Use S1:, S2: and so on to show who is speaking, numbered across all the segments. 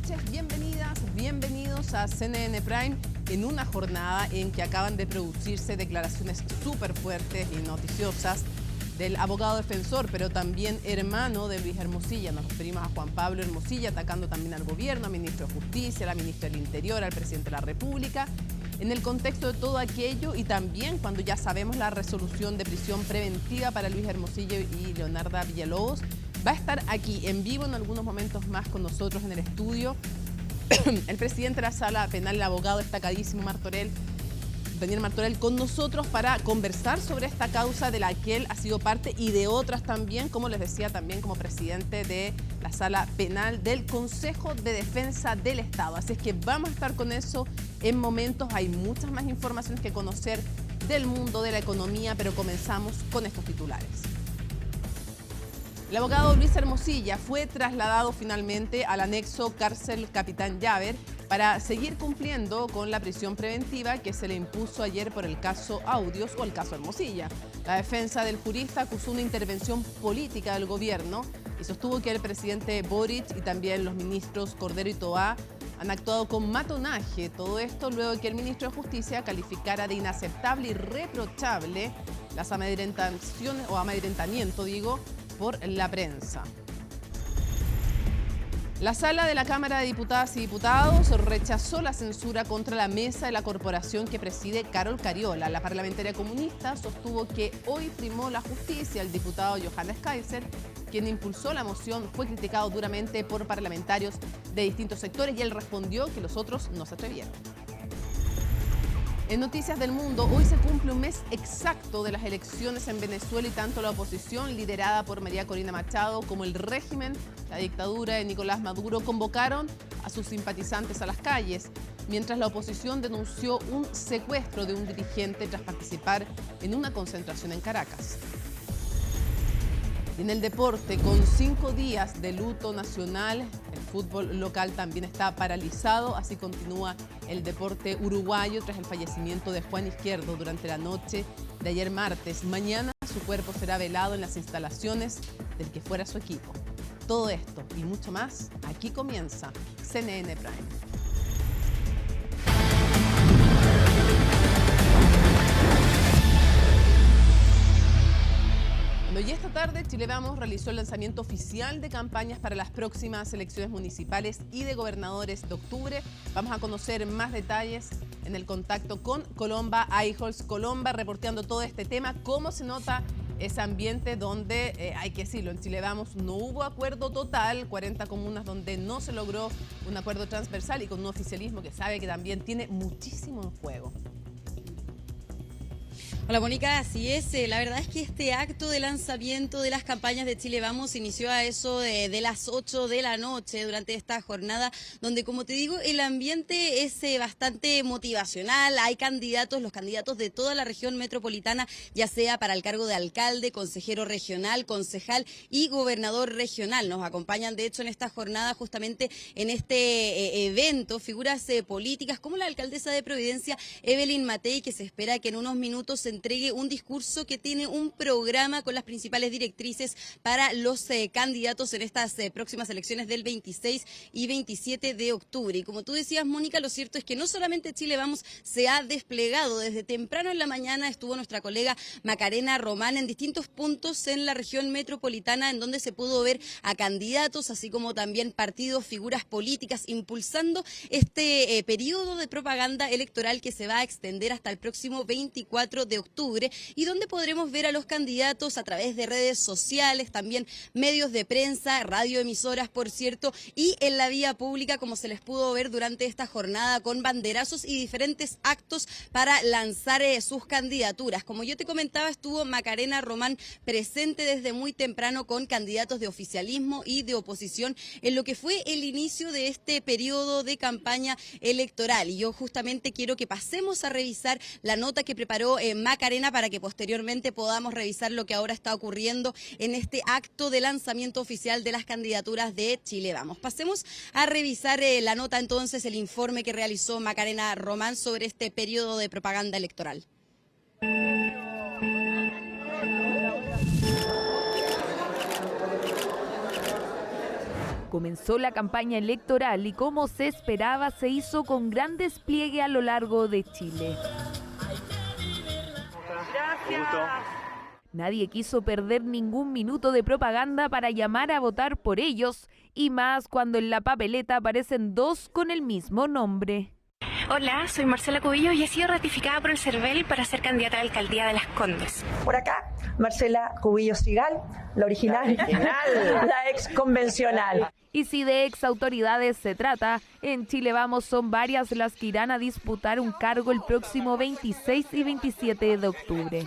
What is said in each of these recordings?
S1: noches, bienvenidas, bienvenidos a CNN Prime en una jornada en que acaban de producirse declaraciones súper fuertes y noticiosas del abogado defensor, pero también hermano de Luis Hermosilla. Nos referimos a Juan Pablo Hermosilla, atacando también al gobierno, al ministro de Justicia, a la ministra del Interior, al presidente de la República. En el contexto de todo aquello y también cuando ya sabemos la resolución de prisión preventiva para Luis Hermosilla y Leonarda Villalobos, va a estar aquí en vivo en algunos momentos más con nosotros en el estudio el presidente de la Sala Penal, el abogado destacadísimo Daniel Martorell, con nosotros para conversar sobre esta causa de la que él ha sido parte y de otras también, como les decía, también como presidente de la Sala Penal del Consejo de Defensa del Estado. Así es que vamos a estar con eso en momentos. Hay muchas más informaciones que conocer del mundo de la economía, pero comenzamos con estos titulares. El abogado Luis Hermosilla fue trasladado finalmente al anexo cárcel Capitán Llaver para seguir cumpliendo con la prisión preventiva que se le impuso ayer por el caso Audios o el caso Hermosilla. La defensa del jurista acusó una intervención política del gobierno y sostuvo que el presidente Boric y también los ministros Cordero y Toá han actuado con matonaje. Todo esto luego de que el ministro de Justicia calificara de inaceptable y reprochable las amedrentaciones o amedrentamiento, por la prensa. La Sala de la Cámara de Diputadas y Diputados rechazó la censura contra la mesa de la corporación que preside Carol Cariola. La parlamentaria comunista sostuvo que hoy primó la justicia. El diputado Johannes Kaiser, quien impulsó la moción, fue criticado duramente por parlamentarios de distintos sectores y él respondió que los otros no se atrevieron. En Noticias del Mundo, hoy se cumple un mes exacto de las elecciones en Venezuela y tanto la oposición, liderada por María Corina Machado, como el régimen, la dictadura de Nicolás Maduro, convocaron a sus simpatizantes a las calles, mientras la oposición denunció un secuestro de un dirigente tras participar en una concentración en Caracas. Y en el deporte, con 5 días de luto nacional, el fútbol local también está paralizado. Así continúa el deporte uruguayo tras el fallecimiento de Juan Izquierdo durante la noche de ayer martes. Mañana su cuerpo será velado en las instalaciones del que fuera su equipo. Todo esto y mucho más, aquí comienza CNN Prime. Y esta tarde Chile Vamos realizó el lanzamiento oficial de campañas para las próximas elecciones municipales y de gobernadores de octubre. Vamos a conocer más detalles en el contacto con Colomba Eijols. Colomba, reporteando todo este tema, ¿cómo se nota ese ambiente donde, hay que decirlo, en Chile Vamos no hubo acuerdo total, 40 comunas donde no se logró un acuerdo transversal y con un oficialismo que sabe que también tiene muchísimo en juego?
S2: Hola Mónica, así es. La verdad es que este acto de lanzamiento de las campañas de Chile Vamos inició a eso de las 8 de la noche durante esta jornada, donde, como te digo, el ambiente es bastante motivacional. Hay candidatos, los candidatos de toda la región metropolitana, ya sea para el cargo de alcalde, consejero regional, concejal y gobernador regional. Nos acompañan, de hecho, en esta jornada, justamente en este evento, figuras políticas como la alcaldesa de Providencia, Evelyn Matei, que se espera que en unos minutos se entregue un discurso que tiene un programa con las principales directrices para los candidatos en estas próximas elecciones del 26 y 27 de octubre. Y como tú decías, Mónica, lo cierto es que no solamente Chile Vamos se ha desplegado. Desde temprano en la mañana estuvo nuestra colega Macarena Román en distintos puntos en la región metropolitana, en donde se pudo ver a candidatos, así como también partidos, figuras políticas, impulsando este periodo de propaganda electoral que se va a extender hasta el próximo 24 de octubre, y donde podremos ver a los candidatos a través de redes sociales, también medios de prensa, radioemisoras, por cierto, y en la vía pública, como se les pudo ver durante esta jornada, con banderazos y diferentes actos para lanzar sus candidaturas. Como yo te comentaba, estuvo Macarena Román presente desde muy temprano con candidatos de oficialismo y de oposición en lo que fue el inicio de este periodo de campaña electoral. Y yo justamente quiero que pasemos a revisar la nota que preparó Macarena para que posteriormente podamos revisar lo que ahora está ocurriendo en este acto de lanzamiento oficial de las candidaturas de Chile Vamos. Pasemos a revisar la nota entonces, el informe que realizó Macarena Román sobre este periodo de propaganda electoral.
S3: Comenzó la campaña electoral y, como se esperaba, se hizo con gran despliegue a lo largo de Chile.
S4: Gracias.
S3: Nadie quiso perder ningún minuto de propaganda para llamar a votar por ellos, y más cuando en la papeleta aparecen dos con el mismo nombre.
S5: Hola, soy Marcela Cubillos y he sido ratificada por el CERVEL para ser candidata a la alcaldía de Las Condes.
S6: Por acá, Marcela Cubillos Sigal, la original. La ex convencional.
S3: Y si de ex autoridades se trata, en Chile Vamos son varias las que irán a disputar un cargo el próximo 26 y 27 de octubre.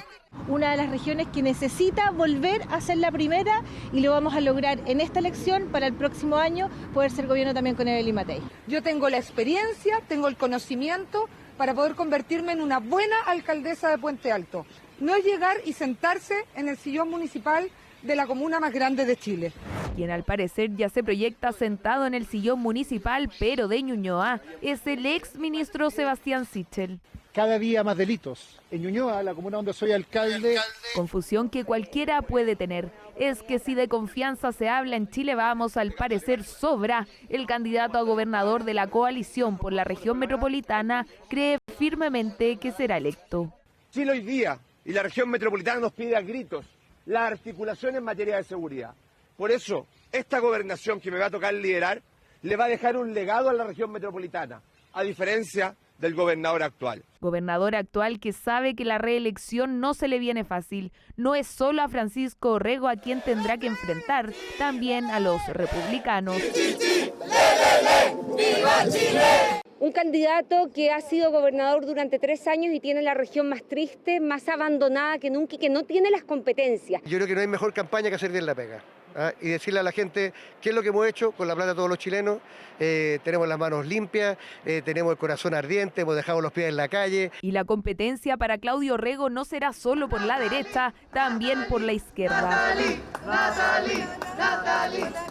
S7: Una de las regiones que necesita volver a ser la primera, y lo vamos a lograr en esta elección para el próximo año poder ser gobierno también con Evelyn Matei.
S8: Yo tengo la experiencia, tengo el conocimiento para poder convertirme en una buena alcaldesa de Puente Alto. No es llegar y sentarse en el sillón municipal de la comuna más grande de Chile.
S3: Quien al parecer ya se proyecta sentado en el sillón municipal, pero de Ñuñoa, es el ex ministro Sebastián Sichel.
S9: Cada día más delitos. En Ñuñoa, la comuna donde soy alcalde.
S3: Confusión que cualquiera puede tener. Es que si de confianza se habla en Chile Vamos, al parecer sobra. El candidato a gobernador de la coalición por la región metropolitana cree firmemente que será electo.
S10: Chile hoy día y la región metropolitana nos pide a gritos la articulación en materia de seguridad. Por eso, esta gobernación que me va a tocar liderar le va a dejar un legado a la región metropolitana, a diferencia del gobernador actual.
S3: Gobernador actual que sabe que la reelección no se le viene fácil. No es solo a Francisco Orrego a quien tendrá que enfrentar, también a los republicanos.
S11: Un candidato que ha sido gobernador durante 3 años y tiene la región más triste, más abandonada que nunca y que no tiene las competencias.
S12: Yo creo que no hay mejor campaña que hacer bien la pega. Y decirle a la gente qué es lo que hemos hecho con la plata de todos los chilenos. Tenemos las manos limpias, tenemos el corazón ardiente, hemos dejado los pies en la calle.
S3: Y la competencia para Claudio Orrego no será solo por la derecha, también por la izquierda.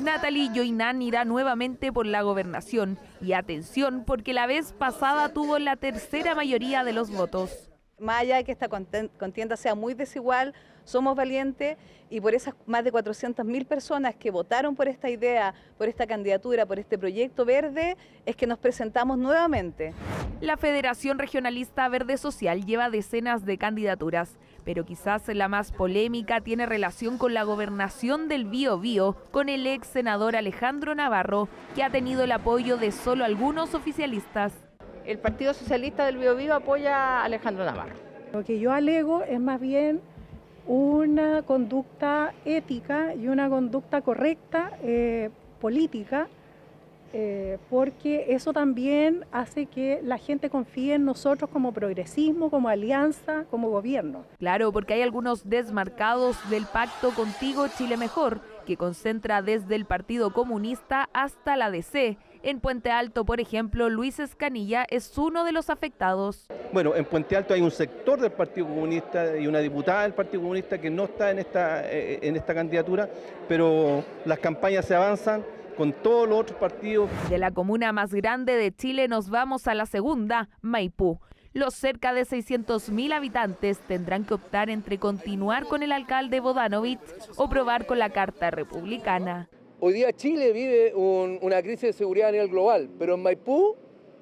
S3: Natalie Joinán irá nuevamente por la gobernación. Y atención, porque la vez pasada tuvo la tercera mayoría de los votos.
S13: Más allá de que esta contienda sea muy desigual, somos valientes, y por esas más de 400.000 personas que votaron por esta idea, por esta candidatura, por este proyecto verde, es que nos presentamos nuevamente.
S3: La Federación Regionalista Verde Social lleva decenas de candidaturas, pero quizás la más polémica tiene relación con la gobernación del Biobío, con el ex senador Alejandro Navarro, que ha tenido el apoyo de solo algunos oficialistas.
S14: El Partido Socialista del Biobío apoya a Alejandro Navarro.
S7: Lo que yo alego es más bien una conducta ética y una conducta correcta política, porque eso también hace que la gente confíe en nosotros como progresismo, como alianza, como gobierno.
S3: Claro, porque hay algunos desmarcados del pacto Contigo Chile Mejor, que concentra desde el Partido Comunista hasta la DC. En Puente Alto, por ejemplo, Luis Escanilla es uno de los afectados.
S15: Bueno, en Puente Alto hay un sector del Partido Comunista y una diputada del Partido Comunista que no está en esta candidatura, pero las campañas se avanzan con todos los otros partidos.
S3: De la comuna más grande de Chile nos vamos a la segunda, Maipú. Los cerca de 600.000 habitantes tendrán que optar entre continuar con el alcalde Bodanovich o probar con la carta republicana.
S16: Hoy día Chile vive una crisis de seguridad a nivel global, pero en Maipú,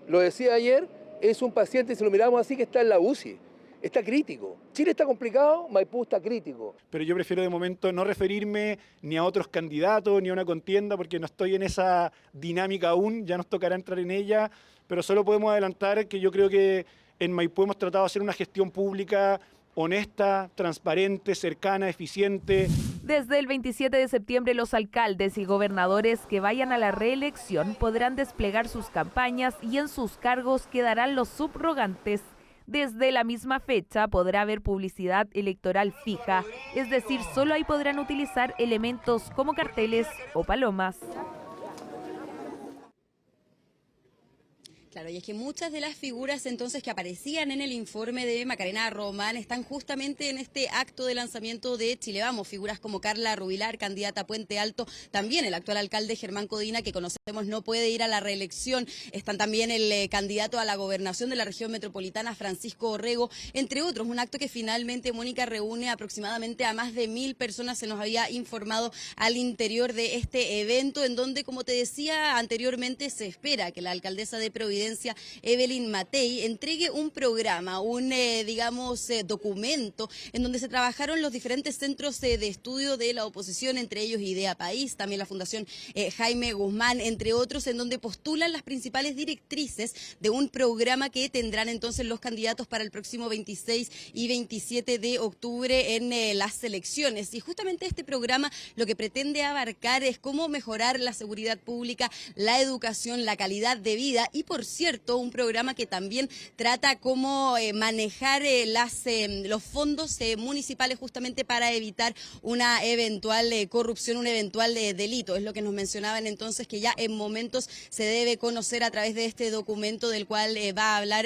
S16: lo decía ayer, es un paciente, si lo miramos así, que está en la UCI. Está crítico. Chile está complicado, Maipú está crítico.
S17: Pero yo prefiero de momento no referirme ni a otros candidatos ni a una contienda porque no estoy en esa dinámica aún, ya nos tocará entrar en ella, pero solo podemos adelantar que yo creo que en Maipú hemos tratado de hacer una gestión pública honesta, transparente, cercana, eficiente.
S3: Desde el 27 de septiembre los alcaldes y gobernadores que vayan a la reelección podrán desplegar sus campañas y en sus cargos quedarán los subrogantes. Desde la misma fecha podrá haber publicidad electoral fija, es decir, solo ahí podrán utilizar elementos como carteles o palomas.
S2: Claro, y es que muchas de las figuras entonces que aparecían en el informe de Macarena Román están justamente en este acto de lanzamiento de Chile Vamos. Figuras como Carla Rubilar, candidata a Puente Alto, también el actual alcalde Germán Codina, que conocemos no puede ir a la reelección. Están también el candidato a la gobernación de la región metropolitana, Francisco Orrego, entre otros. Un acto que finalmente, Mónica, reúne aproximadamente a más de 1000 personas, se nos había informado al interior de este evento, en donde, como te decía anteriormente, se espera que la alcaldesa de Providencia, Evelyn Matei, entregue un programa, un documento en donde se trabajaron los diferentes centros de estudio de la oposición, entre ellos Idea País, también la Fundación Jaime Guzmán, entre otros, en donde postulan las principales directrices de un programa que tendrán entonces los candidatos para el próximo 26 y 27 de octubre en las elecciones. Y justamente este programa lo que pretende abarcar es cómo mejorar la seguridad pública, la educación, la calidad de vida y, por cierto, un programa que también trata cómo manejar los fondos municipales justamente para evitar una eventual corrupción, un eventual delito. Es lo que nos mencionaban entonces, que ya en momentos se debe conocer a través de este documento del cual va a hablar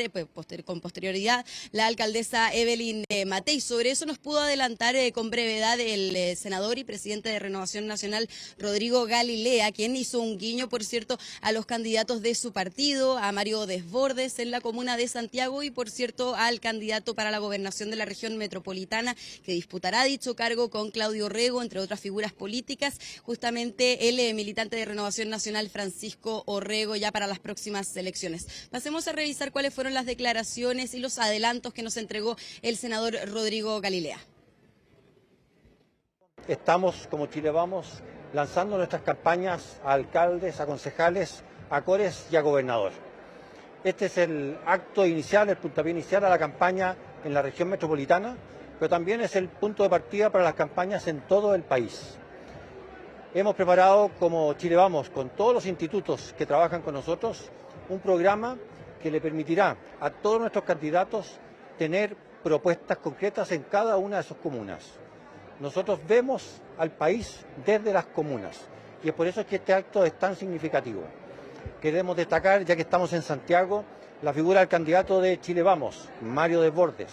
S2: con posterioridad la alcaldesa Evelyn Matei. Sobre eso nos pudo adelantar con brevedad el senador y presidente de Renovación Nacional, Rodrigo Galilea, quien hizo un guiño, por cierto, a los candidatos de su partido, a Mario Desbordes en la comuna de Santiago y, por cierto, al candidato para la gobernación de la región metropolitana, que disputará dicho cargo con Claudio Orrego, entre otras figuras políticas, justamente el militante de Renovación Nacional, Francisco Orrego, ya para las próximas elecciones. Pasemos a revisar cuáles fueron las declaraciones y los adelantos que nos entregó el senador Rodrigo Galilea.
S4: Estamos, como Chile Vamos, lanzando nuestras campañas a alcaldes, a concejales, a cores y a gobernador. Este es el acto inicial, el puntapié inicial a la campaña en la región metropolitana, pero también es el punto de partida para las campañas en todo el país. Hemos preparado, como Chile Vamos, con todos los institutos que trabajan con nosotros, un programa que le permitirá a todos nuestros candidatos tener propuestas concretas en cada una de sus comunas. Nosotros vemos al país desde las comunas y es por eso que este acto es tan significativo. Queremos destacar, ya que estamos en Santiago, la figura del candidato de Chile Vamos, Mario Desbordes,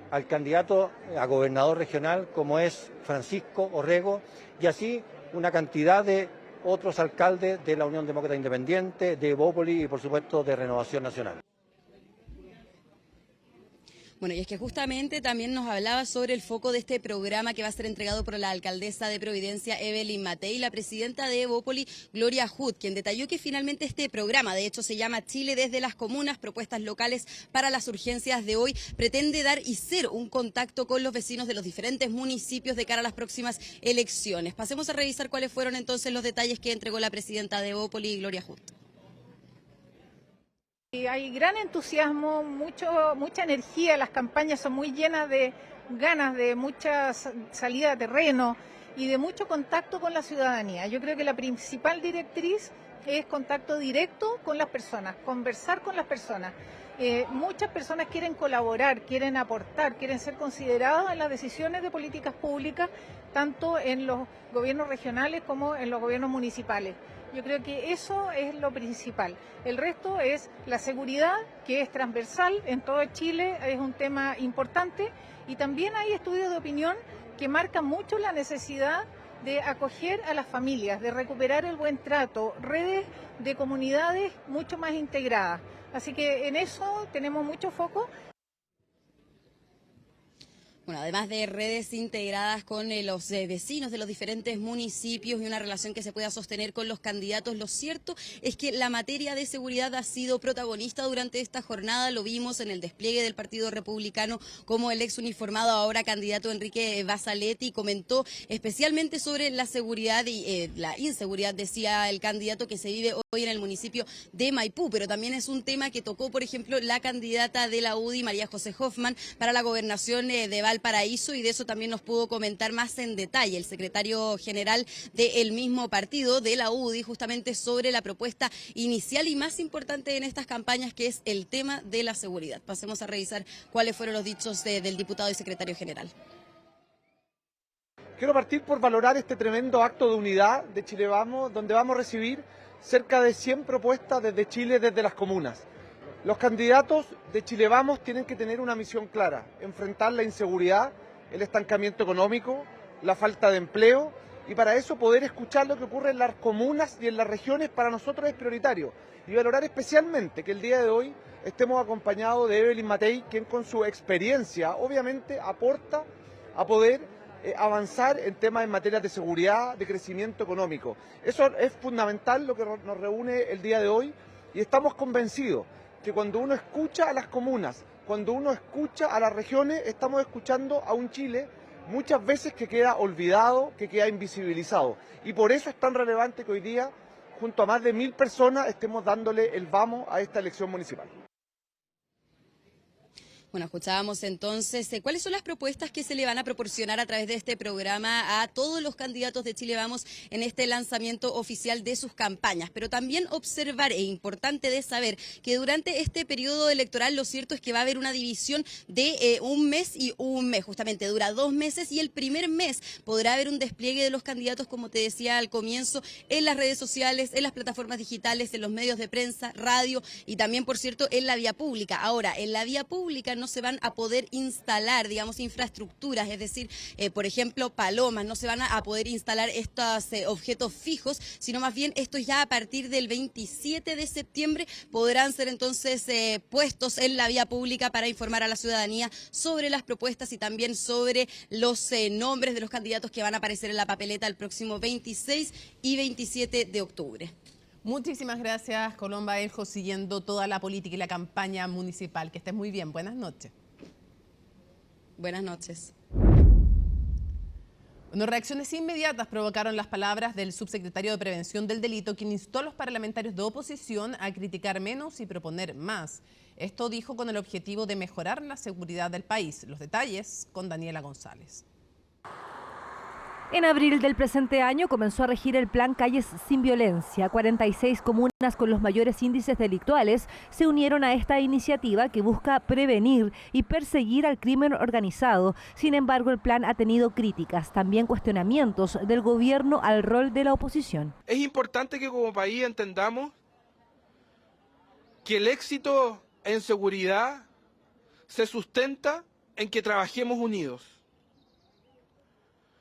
S4: al candidato a gobernador regional como es Francisco Orrego, y así una cantidad de otros alcaldes de la Unión Demócrata Independiente, de Evópoli y por supuesto de Renovación Nacional.
S2: Bueno, y es que justamente también nos hablaba sobre el foco de este programa que va a ser entregado por la alcaldesa de Providencia, Evelyn Matei, y la presidenta de Evópoli, Gloria Hood, quien detalló que finalmente este programa, de hecho se llama Chile desde las comunas, propuestas locales para las urgencias de hoy, pretende dar y ser un contacto con los vecinos de los diferentes municipios de cara a las próximas elecciones. Pasemos a revisar cuáles fueron entonces los detalles que entregó la presidenta de Evópoli, Gloria Hood.
S7: Hay gran entusiasmo, mucha energía, las campañas son muy llenas de ganas, de mucha salida a terreno y de mucho contacto con la ciudadanía. Yo creo que la principal directriz es contacto directo con las personas, conversar con las personas. Muchas personas quieren colaborar, quieren aportar, quieren ser considerados en las decisiones de políticas públicas, tanto en los gobiernos regionales como en los gobiernos municipales. Yo creo que eso es lo principal. El resto es la seguridad, que es transversal en todo Chile, es un tema importante, y también hay estudios de opinión que marcan mucho la necesidad de acoger a las familias, de recuperar el buen trato, redes de comunidades mucho más integradas. Así que en eso tenemos mucho foco.
S2: Bueno, además de redes integradas con los vecinos de los diferentes municipios y una relación que se pueda sostener con los candidatos, lo cierto es que la materia de seguridad ha sido protagonista durante esta jornada. Lo vimos en el despliegue del Partido Republicano, como el ex uniformado, ahora candidato Enrique Basaletti, comentó especialmente sobre la seguridad y la inseguridad, decía el candidato, que se vive hoy en el municipio de Maipú, pero también es un tema que tocó, por ejemplo, la candidata de la UDI, María José Hoffman, para la gobernación de Valparaíso, y de eso también nos pudo comentar más en detalle el secretario general del mismo partido, de la UDI, justamente sobre la propuesta inicial y más importante en estas campañas, que es el tema de la seguridad. Pasemos a revisar cuáles fueron los dichos del diputado y secretario general.
S18: Quiero partir por valorar este tremendo acto de unidad de Chile Vamos, donde vamos a recibir cerca de 100 propuestas desde Chile, desde las comunas. Los candidatos de Chile Vamos tienen que tener una misión clara: enfrentar la inseguridad, el estancamiento económico, la falta de empleo, y para eso poder escuchar lo que ocurre en las comunas y en las regiones para nosotros es prioritario. Y valorar especialmente que el día de hoy estemos acompañados de Evelyn Matei, quien con su experiencia obviamente aporta a poder avanzar en temas en materia de seguridad, de crecimiento económico. Eso es fundamental, lo que nos reúne el día de hoy, y estamos convencidos que cuando uno escucha a las comunas, cuando uno escucha a las regiones, estamos escuchando a un Chile muchas veces que queda olvidado, que queda invisibilizado. Y por eso es tan relevante que hoy día, junto a más de 1000 personas, estemos dándole el vamos a esta elección municipal.
S2: Bueno, escuchábamos entonces cuáles son las propuestas que se le van a proporcionar a través de este programa a todos los candidatos de Chile Vamos en este lanzamiento oficial de sus campañas. Pero también observar, e importante de saber, que durante este periodo electoral lo cierto es que va a haber una división de un mes y un mes. Justamente dura 2 meses, y el primer mes podrá haber un despliegue de los candidatos, como te decía al comienzo, en las redes sociales, en las plataformas digitales, en los medios de prensa, radio y también, por cierto, en la vía pública. Ahora, en la vía pública no se van a poder instalar, digamos, infraestructuras, es decir, por ejemplo, palomas, no se van a poder instalar estos objetos fijos, sino más bien estos ya a partir del 27 de septiembre podrán ser entonces puestos en la vía pública para informar a la ciudadanía sobre las propuestas y también sobre los nombres de los candidatos que van a aparecer en la papeleta el próximo 26 y 27 de octubre.
S1: Muchísimas gracias, Colomba Eljo, siguiendo toda la política y la campaña municipal. Que estés muy bien. Buenas noches.
S2: Buenas noches.
S1: Bueno, reacciones inmediatas provocaron las palabras del subsecretario de Prevención del Delito, quien instó a los parlamentarios de oposición a criticar menos y proponer más. Esto dijo con el objetivo de mejorar la seguridad del país. Los detalles con Daniela González.
S3: En abril del presente año comenzó a regir el plan Calles sin Violencia. 46 comunas con los mayores índices delictuales se unieron a esta iniciativa que busca prevenir y perseguir al crimen organizado. Sin embargo, el plan ha tenido críticas, también cuestionamientos del gobierno al rol de la oposición.
S19: Es importante que como país entendamos que el éxito en seguridad se sustenta en que trabajemos unidos.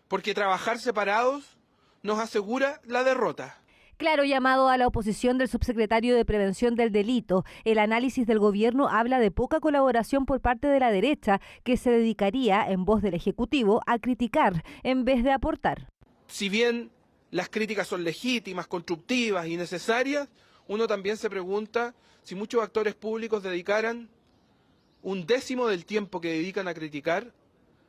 S19: Porque trabajar separados nos asegura la derrota.
S3: Claro llamado a la oposición del subsecretario de Prevención del Delito. El análisis del gobierno habla de poca colaboración por parte de la derecha, que se dedicaría, en voz del Ejecutivo, a criticar en vez de aportar.
S19: Si bien las críticas son legítimas, constructivas y necesarias, uno también se pregunta si muchos actores públicos dedicaran 1/10 del tiempo que dedican a criticar,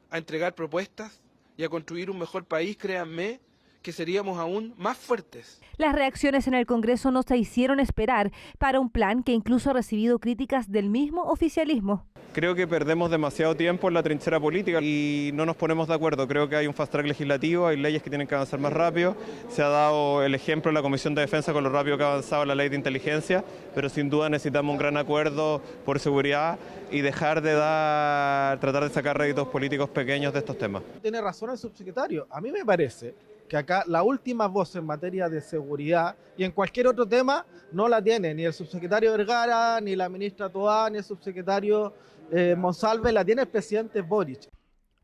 S19: a entregar propuestas y a construir un mejor país. Créanme que seríamos aún más fuertes.
S3: Las reacciones en el Congreso no se hicieron esperar para un plan que incluso ha recibido críticas del mismo oficialismo.
S20: Creo que perdemos demasiado tiempo en la trinchera política y no nos ponemos de acuerdo. Creo que hay un fast track legislativo, hay leyes que tienen que avanzar más rápido. Se ha dado el ejemplo en la Comisión de Defensa con lo rápido que ha avanzado la ley de inteligencia, pero sin duda necesitamos un gran acuerdo por seguridad y dejar de tratar de sacar réditos políticos pequeños de estos temas.
S18: Tiene razón el subsecretario. A mí me parece que acá la última voz en materia de seguridad y en cualquier otro tema no la tiene ni el subsecretario Vergara, ni la ministra Toá, ni el subsecretario Monsalve, la tiene el presidente Boric.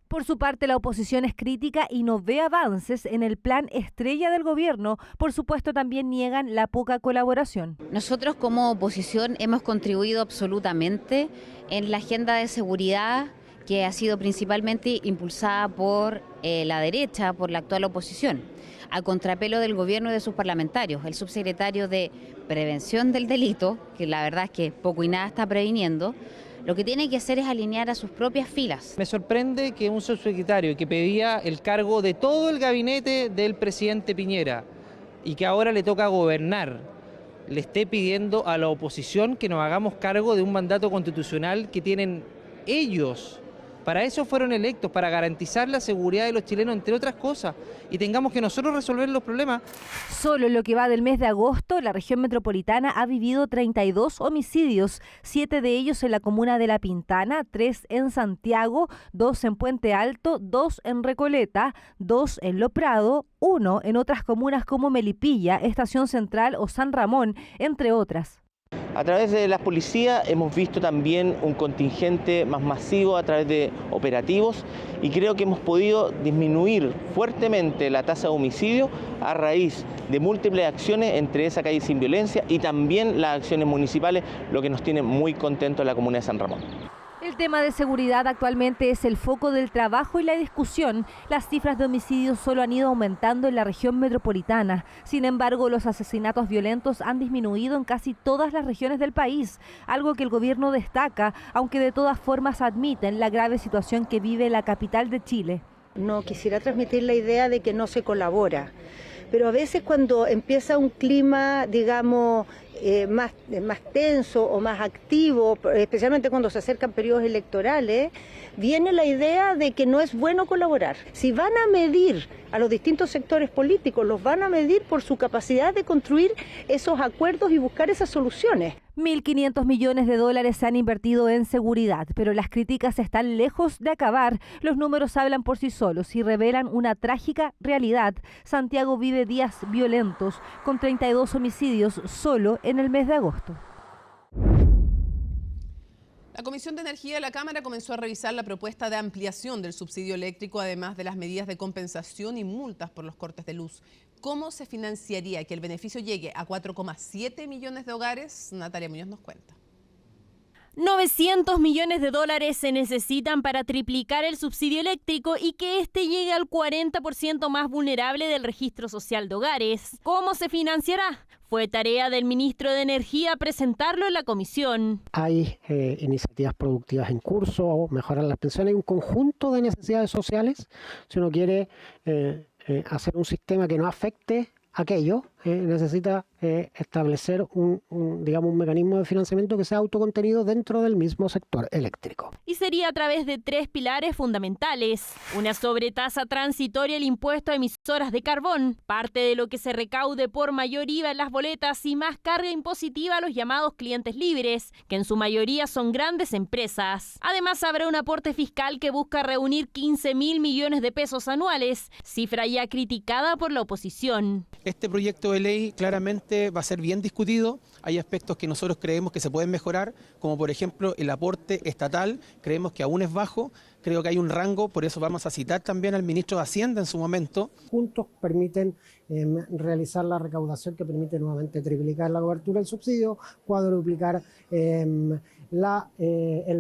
S3: Por su parte, la oposición es crítica y no ve avances en el plan estrella del gobierno. Por supuesto, también niegan la poca colaboración.
S21: Nosotros como oposición hemos contribuido absolutamente en la agenda de seguridad que ha sido principalmente impulsada por la derecha, por la actual oposición, a contrapelo del gobierno y de sus parlamentarios. El subsecretario de Prevención del Delito, que la verdad es que poco y nada está previniendo, lo que tiene que hacer es alinear a sus propias filas.
S22: Me sorprende que un subsecretario que pedía el cargo de todo el gabinete del presidente Piñera y que ahora le toca gobernar, le esté pidiendo a la oposición que nos hagamos cargo de un mandato constitucional que tienen ellos. Para eso fueron electos, para garantizar la seguridad de los chilenos, entre otras cosas, y tengamos que nosotros resolver los problemas.
S3: Solo en lo que va del mes de agosto, la región metropolitana ha vivido 32 homicidios, 7 de ellos en la comuna de La Pintana, 3 en Santiago, 2 en Puente Alto, 2 en Recoleta, 2 en Lo Prado, 1 en otras comunas como Melipilla, Estación Central o San Ramón, entre otras.
S5: A través de las policías hemos visto también un contingente más masivo a través de operativos y creo que hemos podido disminuir fuertemente la tasa de homicidio a raíz de múltiples acciones, entre esa calle sin violencia y también las acciones municipales, lo que nos tiene muy contentos en la comuna de San Ramón.
S3: El tema de seguridad actualmente es el foco del trabajo y la discusión. Las cifras de homicidios solo han ido aumentando en la región metropolitana. Sin embargo, los asesinatos violentos han disminuido en casi todas las regiones del país, algo que el gobierno destaca, aunque de todas formas admiten la grave situación que vive la capital de Chile.
S6: No quisiera transmitir la idea de que no se colabora, pero a veces cuando empieza un clima, digamos, más tenso o más activo, especialmente cuando se acercan periodos electorales, viene la idea de que no es bueno colaborar. Si van a medir a los distintos sectores políticos, los van a medir por su capacidad de construir esos acuerdos y buscar esas soluciones.
S3: 1.500 millones de dólares se han invertido en seguridad, pero las críticas están lejos de acabar. Los números hablan por sí solos y revelan una trágica realidad. Santiago vive días violentos, con 32 homicidios solo en el mes de agosto.
S1: La Comisión de Energía de la Cámara comenzó a revisar la propuesta de ampliación del subsidio eléctrico, además de las medidas de compensación y multas por los cortes de luz. ¿Cómo se financiaría que el beneficio llegue a 4,7 millones de hogares? Natalia Muñoz nos cuenta.
S23: 900 millones de dólares se necesitan para triplicar el subsidio eléctrico y que este llegue al 40% más vulnerable del registro social de hogares. ¿Cómo se financiará? Fue tarea del ministro de Energía presentarlo en la comisión.
S24: Hay iniciativas productivas en curso, mejorar las pensiones, hay un conjunto de necesidades sociales. Si uno quiere hacer un sistema que no afecte aquello, necesita establecer un mecanismo de financiamiento que sea autocontenido dentro del mismo sector eléctrico.
S23: Y sería a través de 3 pilares fundamentales. Una sobretasa transitoria al impuesto a emisoras de carbón, parte de lo que se recaude por mayor IVA en las boletas y más carga impositiva a los llamados clientes libres, que en su mayoría son grandes empresas. Además, habrá un aporte fiscal que busca reunir 15.000 millones de pesos anuales, cifra ya criticada por la oposición.
S25: Este proyecto de ley claramente va a ser bien discutido. Hay aspectos que nosotros creemos que se pueden mejorar, como por ejemplo el aporte estatal, creemos que aún es bajo, creo que hay un rango, por eso vamos a citar también al ministro de Hacienda en su momento.
S24: Juntos permiten realizar la recaudación que permite nuevamente triplicar la cobertura del subsidio, cuadruplicar el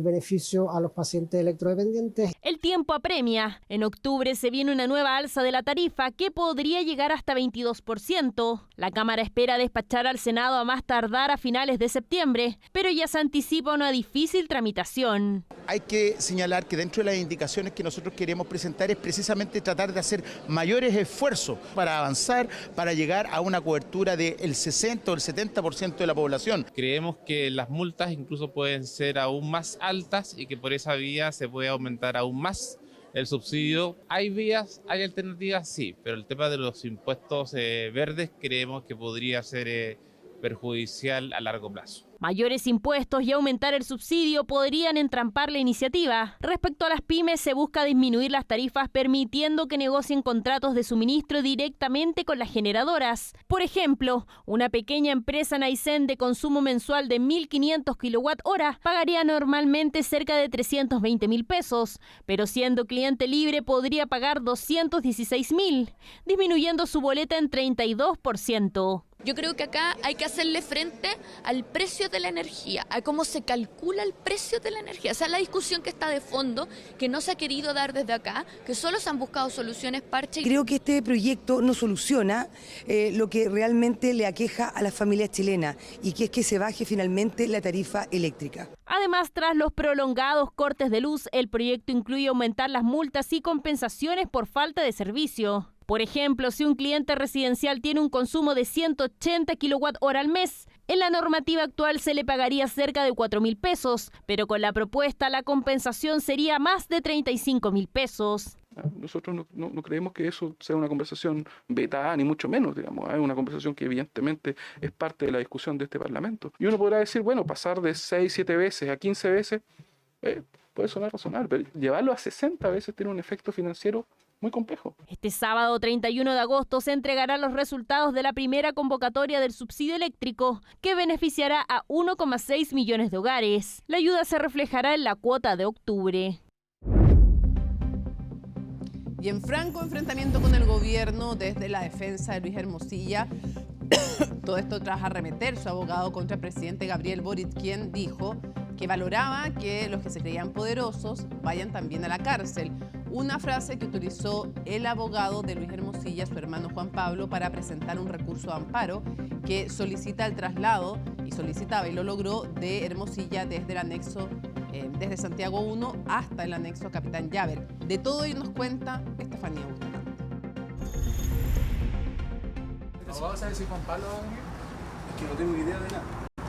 S24: beneficio a los pacientes electrodependientes.
S23: El tiempo apremia. En octubre se viene una nueva alza de la tarifa que podría llegar hasta 22%. La Cámara espera despachar al Senado a más tardar a finales de septiembre, pero ya se anticipa una difícil tramitación.
S26: Hay que señalar que dentro de las indicaciones que nosotros queremos presentar es precisamente tratar de hacer mayores esfuerzos para avanzar, para llegar a una cobertura del 60 o el 70% de la población.
S27: Creemos que las multas incluso pueden ser aún más altas y que por esa vía se puede aumentar aún más el subsidio. ¿Hay vías, hay alternativas? Sí, pero el tema de los impuestos verdes creemos que podría ser perjudicial a largo plazo.
S23: Mayores impuestos y aumentar el subsidio podrían entrampar la iniciativa. Respecto a las pymes, se busca disminuir las tarifas permitiendo que negocien contratos de suministro directamente con las generadoras. Por ejemplo, una pequeña empresa en Aysén de consumo mensual de 1.500 kWh pagaría normalmente cerca de 320.000 pesos, pero siendo cliente libre podría pagar 216.000, disminuyendo su boleta en 32%.
S28: Yo creo que acá hay que hacerle frente al precio de la energía, a cómo se calcula el precio de la energía. Esa es la discusión que está de fondo, que no se ha querido dar desde acá, que solo se han buscado soluciones parche.
S29: Creo que este proyecto no soluciona lo que realmente le aqueja a las familias chilenas, y que es que se baje finalmente la tarifa eléctrica.
S23: Además, tras los prolongados cortes de luz, el proyecto incluye aumentar las multas y compensaciones por falta de servicio. Por ejemplo, si un cliente residencial tiene un consumo de 180 kWh al mes, en la normativa actual se le pagaría cerca de 4.000 pesos, pero con la propuesta la compensación sería más de 35.000 pesos.
S19: Nosotros no creemos que eso sea una conversación vetada, ni mucho menos, digamos. Es una conversación que evidentemente es parte de la discusión de este Parlamento. Y uno podrá decir, bueno, pasar de 6, 7 veces a 15 veces puede sonar razonable, pero llevarlo a 60 veces tiene un efecto financiero
S8: muy complejo.
S23: Este sábado 31 de agosto se entregarán los resultados de la primera convocatoria del subsidio eléctrico, que beneficiará a 1,6 millones de hogares. La ayuda se reflejará en la cuota de octubre.
S1: Y en franco enfrentamiento con el gobierno desde la defensa de Luis Hermosilla, todo esto tras arremeter su abogado contra el presidente Gabriel Boric, quien dijo que valoraba que los que se creían poderosos vayan también a la cárcel. Una frase que utilizó el abogado de Luis Hermosilla, su hermano Juan Pablo, para presentar un recurso de amparo que solicita el traslado, y solicitaba y lo logró, de Hermosilla desde el anexo, desde Santiago 1 hasta el anexo a Capitán Llaver. De todo ello nos cuenta Estefanía Bustamante.
S9: ¿Abogado sabe si Juan Pablo va a venir? Es que no tengo idea de nada.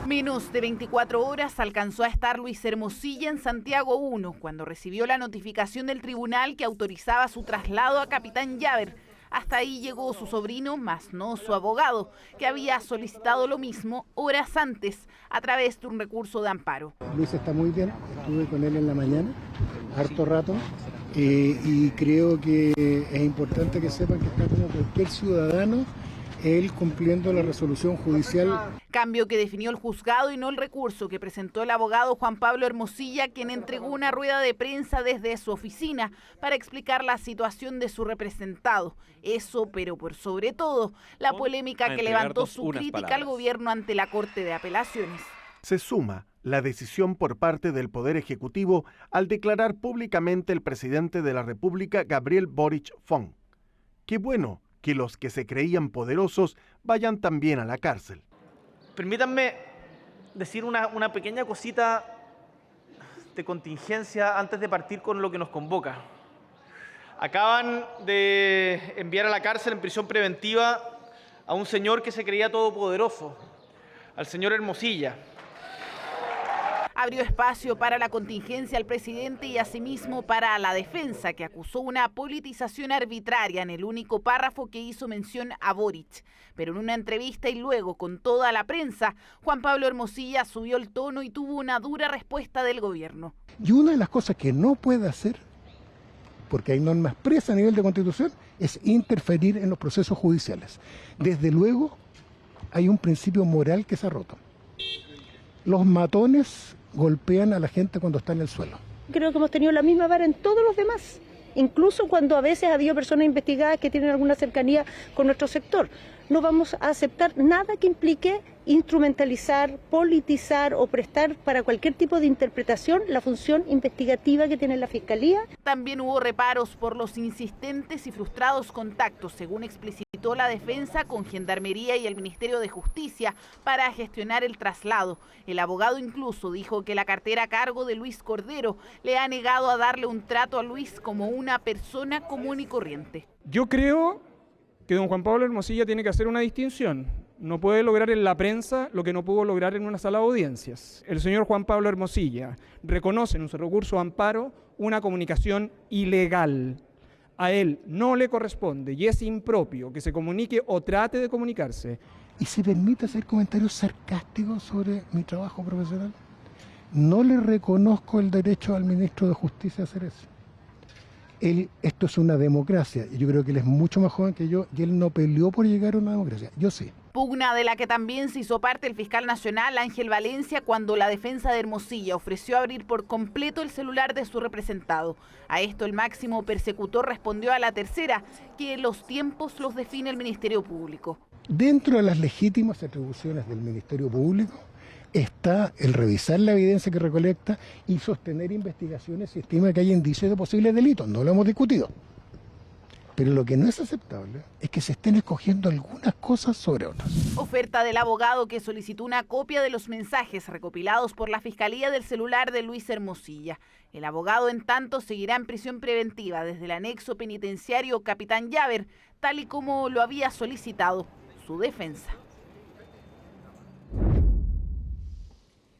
S10: Menos de 24 horas alcanzó a estar Luis Hermosilla en Santiago 1 cuando recibió la notificación del tribunal que autorizaba su traslado a Capitán Llaver. Hasta ahí llegó su sobrino, más no su abogado, que había solicitado lo mismo horas antes a través de un recurso de amparo.
S11: Luis está muy bien, estuve con él en la mañana, harto rato, y creo que es importante que sepan que está como cualquier ciudadano, él cumpliendo la resolución judicial.
S10: Cambio que definió el juzgado y no el recurso que presentó el abogado Juan Pablo Hermosilla, quien entregó una rueda de prensa desde su oficina para explicar la situación de su representado. Eso, pero por sobre todo, la polémica que levantó su crítica al gobierno ante la Corte de Apelaciones.
S12: Se suma la decisión por parte del Poder Ejecutivo al declarar públicamente el presidente de la República, Gabriel Boric Fong. Qué bueno que los que se creían poderosos vayan también a la cárcel.
S13: Permítanme decir una pequeña cosita de contingencia antes de partir con lo que nos convoca. Acaban de enviar a la cárcel en prisión preventiva a un señor que se creía todopoderoso, al señor Hermosilla.
S10: Abrió espacio para la contingencia al presidente y asimismo para la defensa, que acusó una politización arbitraria en el único párrafo que hizo mención a Boric. Pero en una entrevista y luego con toda la prensa, Juan Pablo Hermosilla subió el tono y tuvo una dura respuesta del gobierno.
S11: Y una de las cosas que no puede hacer, porque hay normas presas a nivel de Constitución, es interferir en los procesos judiciales. Desde luego, hay un principio moral que se ha roto. Los matones golpean a la gente cuando está en el suelo.
S6: Creo que hemos tenido la misma vara en todos los demás, incluso cuando a veces ha habido personas investigadas que tienen alguna cercanía con nuestro sector. No vamos a aceptar nada que implique instrumentalizar, politizar o prestar para cualquier tipo de interpretación la función investigativa que tiene la Fiscalía.
S10: También hubo reparos por los insistentes y frustrados contactos, según explicitó la defensa, con Gendarmería y el Ministerio de Justicia para gestionar el traslado. El abogado incluso dijo que la cartera a cargo de Luis Cordero le ha negado a darle un trato a Luis como una persona común y corriente.
S14: Yo creo que don Juan Pablo Hermosilla tiene que hacer una distinción. No puede lograr en la prensa lo que no pudo lograr en una sala de audiencias. El señor Juan Pablo Hermosilla reconoce en su recurso de amparo una comunicación ilegal. A él no le corresponde y es impropio que se comunique o trate de comunicarse.
S11: ¿Y se permite hacer comentarios sarcásticos sobre mi trabajo profesional? No le reconozco el derecho al ministro de Justicia a hacer eso. Esto es una democracia, y yo creo que él es mucho más joven que yo, y él no peleó por llegar a una democracia, yo sí.
S10: Pugna de la que también se hizo parte el fiscal nacional Ángel Valencia cuando la defensa de Hermosilla ofreció abrir por completo el celular de su representado. A esto el máximo persecutor respondió a la tercera, que los tiempos los define el Ministerio Público.
S11: Dentro de las legítimas atribuciones del Ministerio Público está el revisar la evidencia que recolecta y sostener investigaciones si estima que hay indicios de posibles delitos. No lo hemos discutido. Pero lo que no es aceptable es que se estén escogiendo algunas cosas sobre otras.
S10: Oferta del abogado que solicitó una copia de los mensajes recopilados por la Fiscalía del celular de Luis Hermosilla. El abogado, en tanto, seguirá en prisión preventiva desde el anexo penitenciario Capitán Llaver, tal y como lo había solicitado su defensa.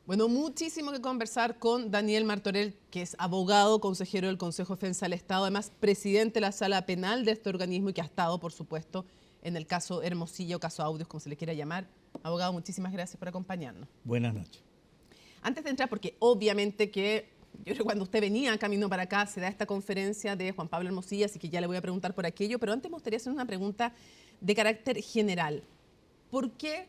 S1: Bueno, muchísimo que conversar con Daniel Martorell, que es abogado, consejero del Consejo de Defensa del Estado, además presidente de la Sala Penal de este organismo y que ha estado, por supuesto, en el caso Hermosillo, caso Audios, como se le quiera llamar. Abogado, muchísimas gracias por acompañarnos.
S15: Buenas noches.
S1: Antes de entrar, porque obviamente que Yo creo que cuando usted venía camino para acá se da esta conferencia de Juan Pablo Hermosilla, así que ya le voy a preguntar por aquello, pero antes me gustaría hacer una pregunta de carácter general. ¿Por qué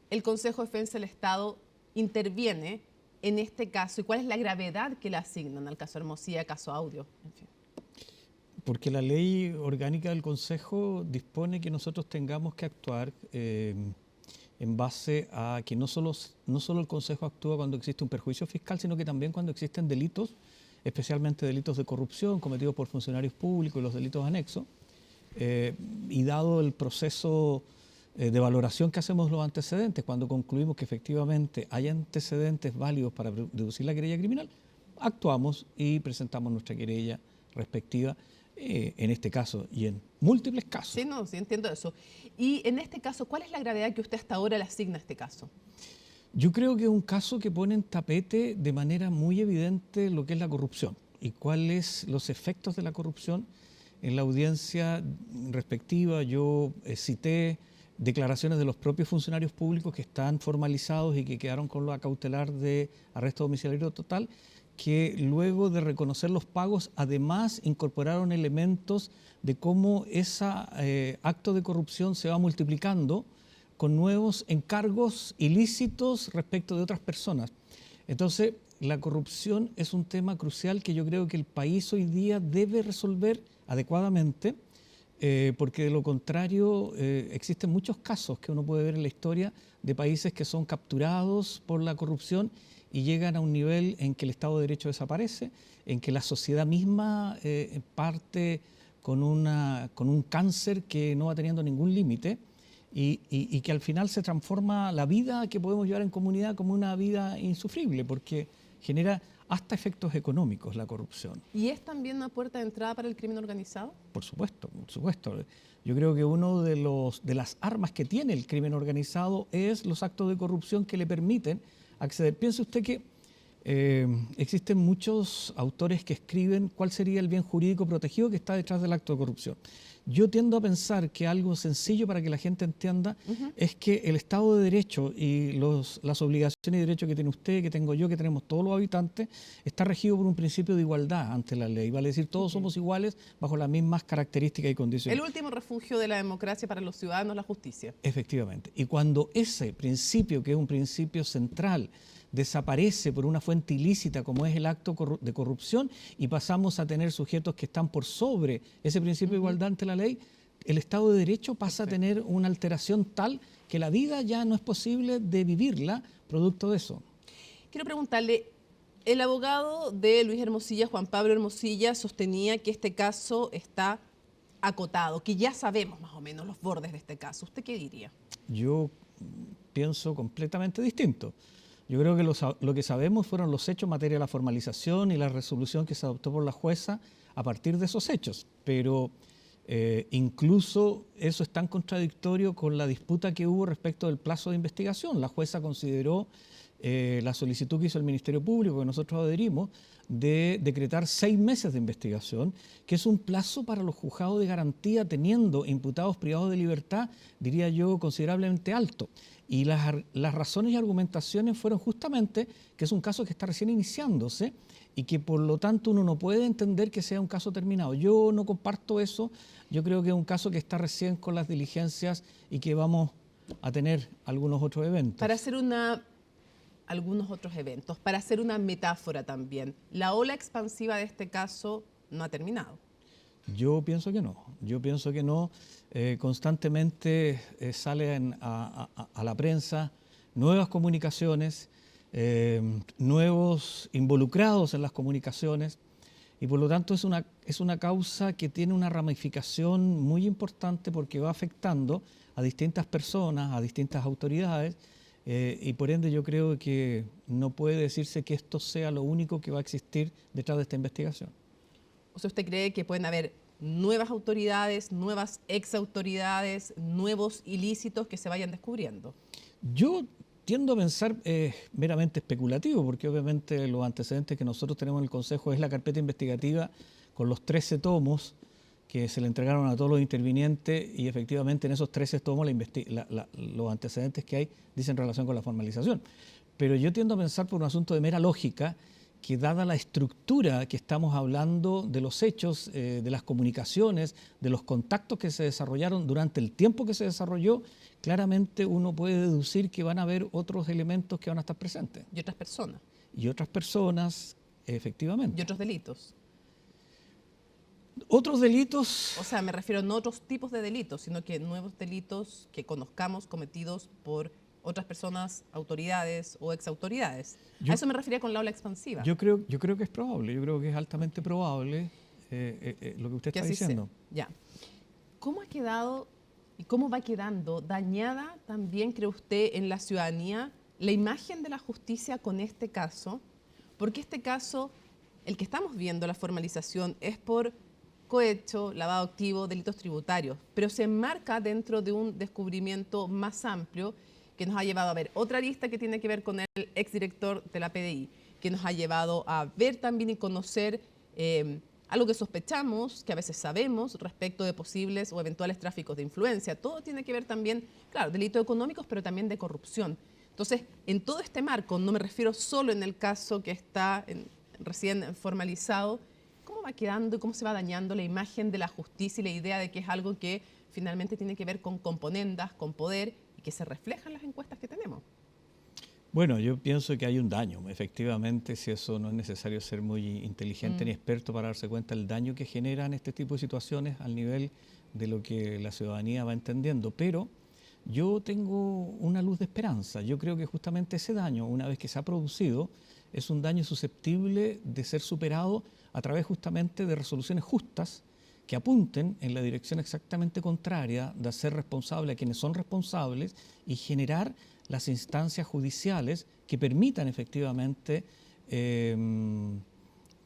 S1: el Consejo de Defensa del Estado interviene en este caso y cuál es la gravedad que le asignan al caso Hermosilla, caso Audio? En fin.
S2: Porque la ley orgánica del Consejo dispone que nosotros tengamos que actuar en base a que no solo el Consejo actúa cuando existe un perjuicio fiscal, sino que también cuando existen delitos, especialmente delitos de corrupción cometidos por funcionarios públicos y los delitos anexos. Y dado el proceso de valoración que hacemos los antecedentes, cuando concluimos que efectivamente hay antecedentes válidos para deducir la querella criminal, actuamos y presentamos nuestra querella respectiva. En este caso y en múltiples casos.
S1: Sí, no, sí entiendo eso. Y en este caso, ¿cuál es la gravedad que usted hasta ahora le asigna a este caso?
S2: Yo creo que es un caso que pone en tapete de manera muy evidente lo que es la corrupción y cuáles los efectos de la corrupción. En la audiencia respectiva yo cité declaraciones de los propios funcionarios públicos que están formalizados y que quedaron con la cautelar de arresto domiciliario total, que luego de reconocer los pagos, además incorporaron elementos de cómo ese acto de corrupción se va multiplicando con nuevos encargos ilícitos respecto de otras personas. Entonces, la corrupción es un tema crucial que yo creo que el país hoy día debe resolver adecuadamente, porque de lo contrario existen muchos casos que uno puede ver en la historia de países que son capturados por la corrupción y llegan a un nivel en que el Estado de Derecho desaparece, en que la sociedad misma parte con un cáncer que no va teniendo ningún límite y que al final se transforma la vida que podemos llevar en comunidad como una vida insufrible, porque genera hasta efectos económicos la corrupción.
S1: ¿Y es también una puerta de entrada para el crimen organizado?
S2: Por supuesto, por supuesto. Yo creo que uno de las armas que tiene el crimen organizado es los actos de corrupción que le permiten acceder. Piense usted que existen muchos autores que escriben cuál sería el bien jurídico protegido que está detrás del acto de corrupción. Yo tiendo a pensar que algo sencillo para que la gente entienda es que el Estado de Derecho y las obligaciones y derechos que tiene usted, que tengo yo, que tenemos todos los habitantes, está regido por un principio de igualdad ante la ley. Vale decir, todos somos iguales bajo las mismas características y condiciones.
S1: El último refugio de la democracia para los ciudadanos, la justicia.
S2: Efectivamente. Y cuando ese principio, que es un principio central, desaparece por una fuente ilícita como es el acto de corrupción y pasamos a tener sujetos que están por sobre ese principio de igualdad ante la ley, el Estado de Derecho pasa a tener una alteración tal que la vida ya no es posible de vivirla producto de eso.
S1: Quiero preguntarle, el abogado de Luis Hermosilla, Juan Pablo Hermosilla, sostenía que este caso está acotado, que ya sabemos más o menos los bordes de este caso. ¿Usted qué diría?
S2: Yo pienso completamente distinto. Yo creo que lo que sabemos fueron los hechos en materia de la formalización y la resolución que se adoptó por la jueza a partir de esos hechos, pero incluso eso es tan contradictorio con la disputa que hubo respecto del plazo de investigación. La jueza consideró la solicitud que hizo el Ministerio Público, que nosotros adherimos, de decretar 6 meses de investigación, que es un plazo para los juzgados de garantía, teniendo imputados privados de libertad, diría yo, considerablemente alto. Y las razones y argumentaciones fueron justamente que es un caso que está recién iniciándose y que por lo tanto uno no puede entender que sea un caso terminado. Yo no comparto eso, yo creo que es un caso que está recién con las diligencias y que vamos a tener algunos otros eventos.
S1: Para hacer algunos otros eventos, para hacer una metáfora también, la ola expansiva de este caso no ha terminado.
S2: Yo pienso que no, constantemente salen a la prensa nuevas comunicaciones, nuevos involucrados en las comunicaciones y por lo tanto es una causa que tiene una ramificación muy importante porque va afectando a distintas personas, a distintas autoridades y por ende yo creo que no puede decirse que esto sea lo único que va a existir detrás de esta investigación.
S1: O sea, ¿usted cree que pueden haber nuevas autoridades, nuevas exautoridades, nuevos ilícitos que se vayan descubriendo?
S2: Yo tiendo a pensar meramente especulativo, porque obviamente los antecedentes que nosotros tenemos en el Consejo es la carpeta investigativa con los 13 tomos que se le entregaron a todos los intervinientes y efectivamente en esos 13 tomos los antecedentes que hay dicen relación con la formalización. Pero yo tiendo a pensar por un asunto de mera lógica que dada la estructura que estamos hablando de los hechos, de las comunicaciones, de los contactos que se desarrollaron durante el tiempo que se desarrolló, claramente uno puede deducir que van a haber otros elementos que van a estar presentes.
S1: Y otras personas.
S2: Y otras personas, efectivamente.
S1: Y otros delitos.
S2: Otros delitos...
S1: O sea, me refiero no a otros tipos de delitos, sino que nuevos delitos que conozcamos cometidos por otras personas, autoridades o exautoridades. A eso me refería con la ola expansiva.
S2: Yo creo que es probable, yo creo que es altamente probable lo que usted está diciendo.
S1: Ya. ¿Cómo ha quedado y cómo va quedando dañada también, cree usted, en la ciudadanía la imagen de la justicia con este caso? Porque este caso, el que estamos viendo, la formalización, es por cohecho, lavado activo, delitos tributarios, pero se enmarca dentro de un descubrimiento más amplio que nos ha llevado a ver otra lista que tiene que ver con el exdirector de la PDI, que nos ha llevado a ver también y conocer algo que sospechamos, que a veces sabemos respecto de posibles o eventuales tráficos de influencia. Todo tiene que ver también, claro, delitos económicos, pero también de corrupción. Entonces, en todo este marco, no me refiero solo en el caso que está recién formalizado, ¿cómo va quedando y cómo se va dañando la imagen de la justicia y la idea de que es algo que finalmente tiene que ver con componendas, con poder y que se refleja en las encuestas que tenemos?
S2: Bueno, yo pienso que hay un daño. Efectivamente, si eso no es necesario ser muy inteligente ni experto para darse cuenta del daño que generan este tipo de situaciones al nivel de lo que la ciudadanía va entendiendo. Pero yo tengo una luz de esperanza. Yo creo que justamente ese daño, una vez que se ha producido, es un daño susceptible de ser superado a través justamente de resoluciones justas que apunten en la dirección exactamente contraria de hacer responsable a quienes son responsables y generar las instancias judiciales que permitan efectivamente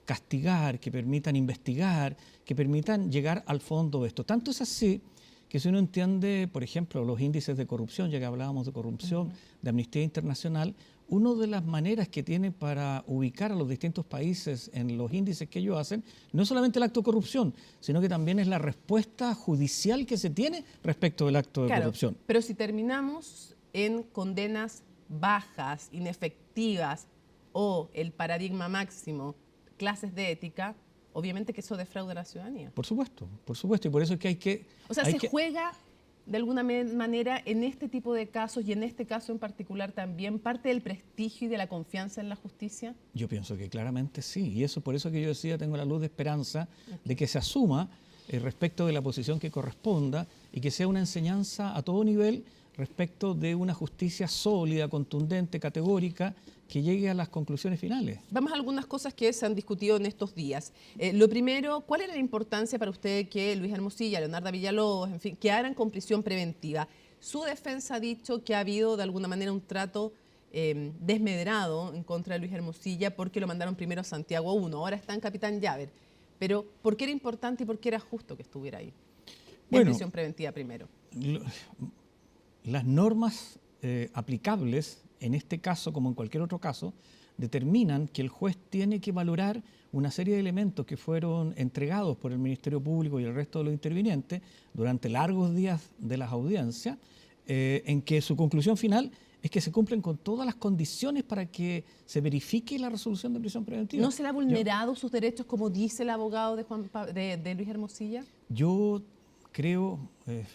S2: castigar, que permitan investigar, que permitan llegar al fondo de esto. Tanto es así que si uno entiende, por ejemplo, los índices de corrupción, ya que hablábamos de corrupción, de Amnistía Internacional, una de las maneras que tiene para ubicar a los distintos países en los índices que ellos hacen, no es solamente el acto de corrupción, sino que también es la respuesta judicial que se tiene respecto del acto de corrupción.
S1: Pero si terminamos en condenas bajas, inefectivas o el paradigma máximo, clases de ética, obviamente que eso defrauda a la ciudadanía.
S2: Por supuesto, y por eso es que hay que...
S1: O sea, se juega de alguna manera en este tipo de casos y en este caso en particular también parte del prestigio y de la confianza en la justicia.
S2: Yo pienso que claramente sí, y eso por eso que yo decía, tengo la luz de esperanza de que se asuma respecto de la posición que corresponda y que sea una enseñanza a todo nivel respecto de una justicia sólida, contundente, categórica, que llegue a las conclusiones finales.
S1: Vamos a algunas cosas que se han discutido en estos días. Lo primero, ¿cuál era la importancia para usted que Luis Hermosilla, Leonardo Villalobos, en fin, quedaran con prisión preventiva? Su defensa ha dicho que ha habido de alguna manera un trato desmedrado en contra de Luis Hermosilla porque lo mandaron primero a Santiago 1, ahora está en Capitán Llaver. Pero, ¿por qué era importante y por qué era justo que estuviera ahí? En prisión preventiva primero.
S2: Las normas aplicables, en este caso como en cualquier otro caso, determinan que el juez tiene que valorar una serie de elementos que fueron entregados por el Ministerio Público y el resto de los intervinientes durante largos días de las audiencias, en que su conclusión final es que se cumplen con todas las condiciones para que se verifique la resolución de prisión preventiva.
S1: ¿No se le ha vulnerado sus derechos como dice el abogado de Luis Hermosilla?
S2: Yo creo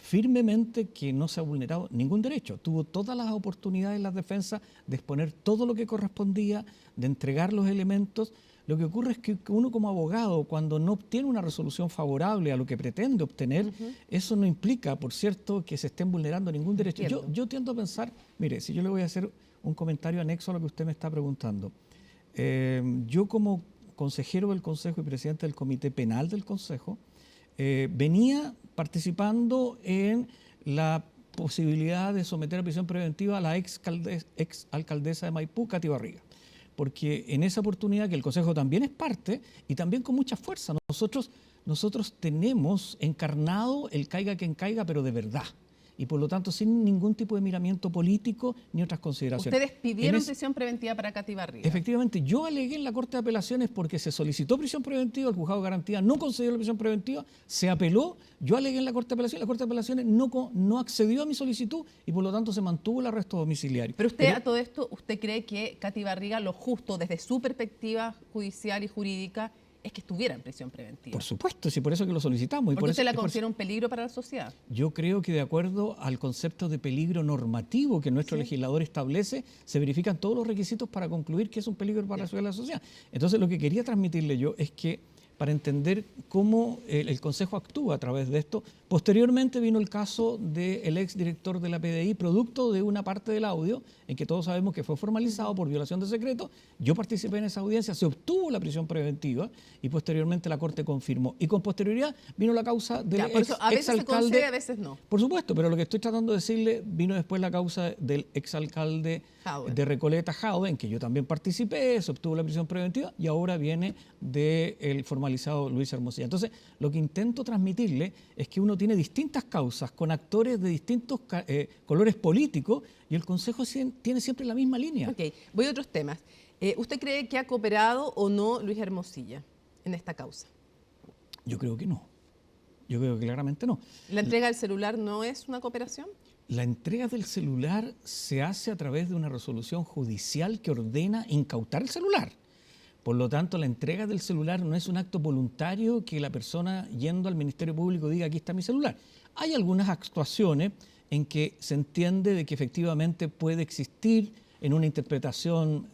S2: firmemente que no se ha vulnerado ningún derecho. Tuvo todas las oportunidades las defensas de exponer todo lo que correspondía, de entregar los elementos. Lo que ocurre es que uno como abogado, cuando no obtiene una resolución favorable a lo que pretende obtener, eso no implica, por cierto, que se estén vulnerando ningún derecho. Yo tiendo a pensar, mire, si yo le voy a hacer un comentario anexo a lo que usted me está preguntando. Yo como consejero del Consejo y presidente del Comité Penal del Consejo, venía participando en la posibilidad de someter a prisión preventiva a la ex alcaldesa de Maipú, Katy Barriga. Porque en esa oportunidad que el Consejo también es parte y también con mucha fuerza. Nosotros tenemos encarnado el caiga quien caiga, pero de verdad. y por lo tanto sin ningún tipo de miramiento político ni otras consideraciones.
S1: Ustedes pidieron prisión preventiva para Katy Barriga.
S2: Efectivamente, yo alegué en la Corte de Apelaciones porque se solicitó prisión preventiva, el juzgado de garantía no concedió la prisión preventiva, se apeló, yo alegué en la Corte de Apelaciones, la Corte de Apelaciones no accedió a mi solicitud y por lo tanto se mantuvo el arresto domiciliario.
S1: Pero usted, a todo esto, ¿usted cree que Katy Barriga, lo justo desde su perspectiva judicial y jurídica, es que estuviera en prisión preventiva?
S2: Por supuesto, sí, por eso que lo solicitamos.
S1: ¿Porque usted la considera un peligro para la sociedad?
S2: Yo creo que de acuerdo al concepto de peligro normativo que nuestro legislador establece, se verifican todos los requisitos para concluir que es un peligro para la sociedad. Entonces, lo que quería transmitirle yo es que para entender cómo el Consejo actúa a través de esto. Posteriormente vino el caso del exdirector de la PDI, producto de una parte del audio, en que todos sabemos que fue formalizado por violación de secreto. Yo participé en esa audiencia, se obtuvo la prisión preventiva y posteriormente la Corte confirmó. Y con posterioridad vino la causa del exalcalde.
S1: A veces se concede, a veces no.
S2: Por supuesto, pero lo que estoy tratando de decirle, vino después la causa del exalcalde de Recoleta, Jaude, en que yo también participé, se obtuvo la prisión preventiva y ahora viene del formalizado Luis Hermosilla. Entonces, lo que intento transmitirle es que uno tiene distintas causas con actores de distintos colores políticos y el Consejo tiene siempre la misma línea.
S1: Ok, voy a otros temas. ¿Usted cree que ha cooperado o no Luis Hermosilla en esta causa?
S2: Yo creo que no. Yo creo que claramente no.
S1: ¿La entrega del celular no es una cooperación?
S2: La entrega del celular se hace a través de una resolución judicial que ordena incautar el celular. Por lo tanto, la entrega del celular no es un acto voluntario que la persona yendo al Ministerio Público diga aquí está mi celular. Hay algunas actuaciones en que se entiende de que efectivamente puede existir en una interpretación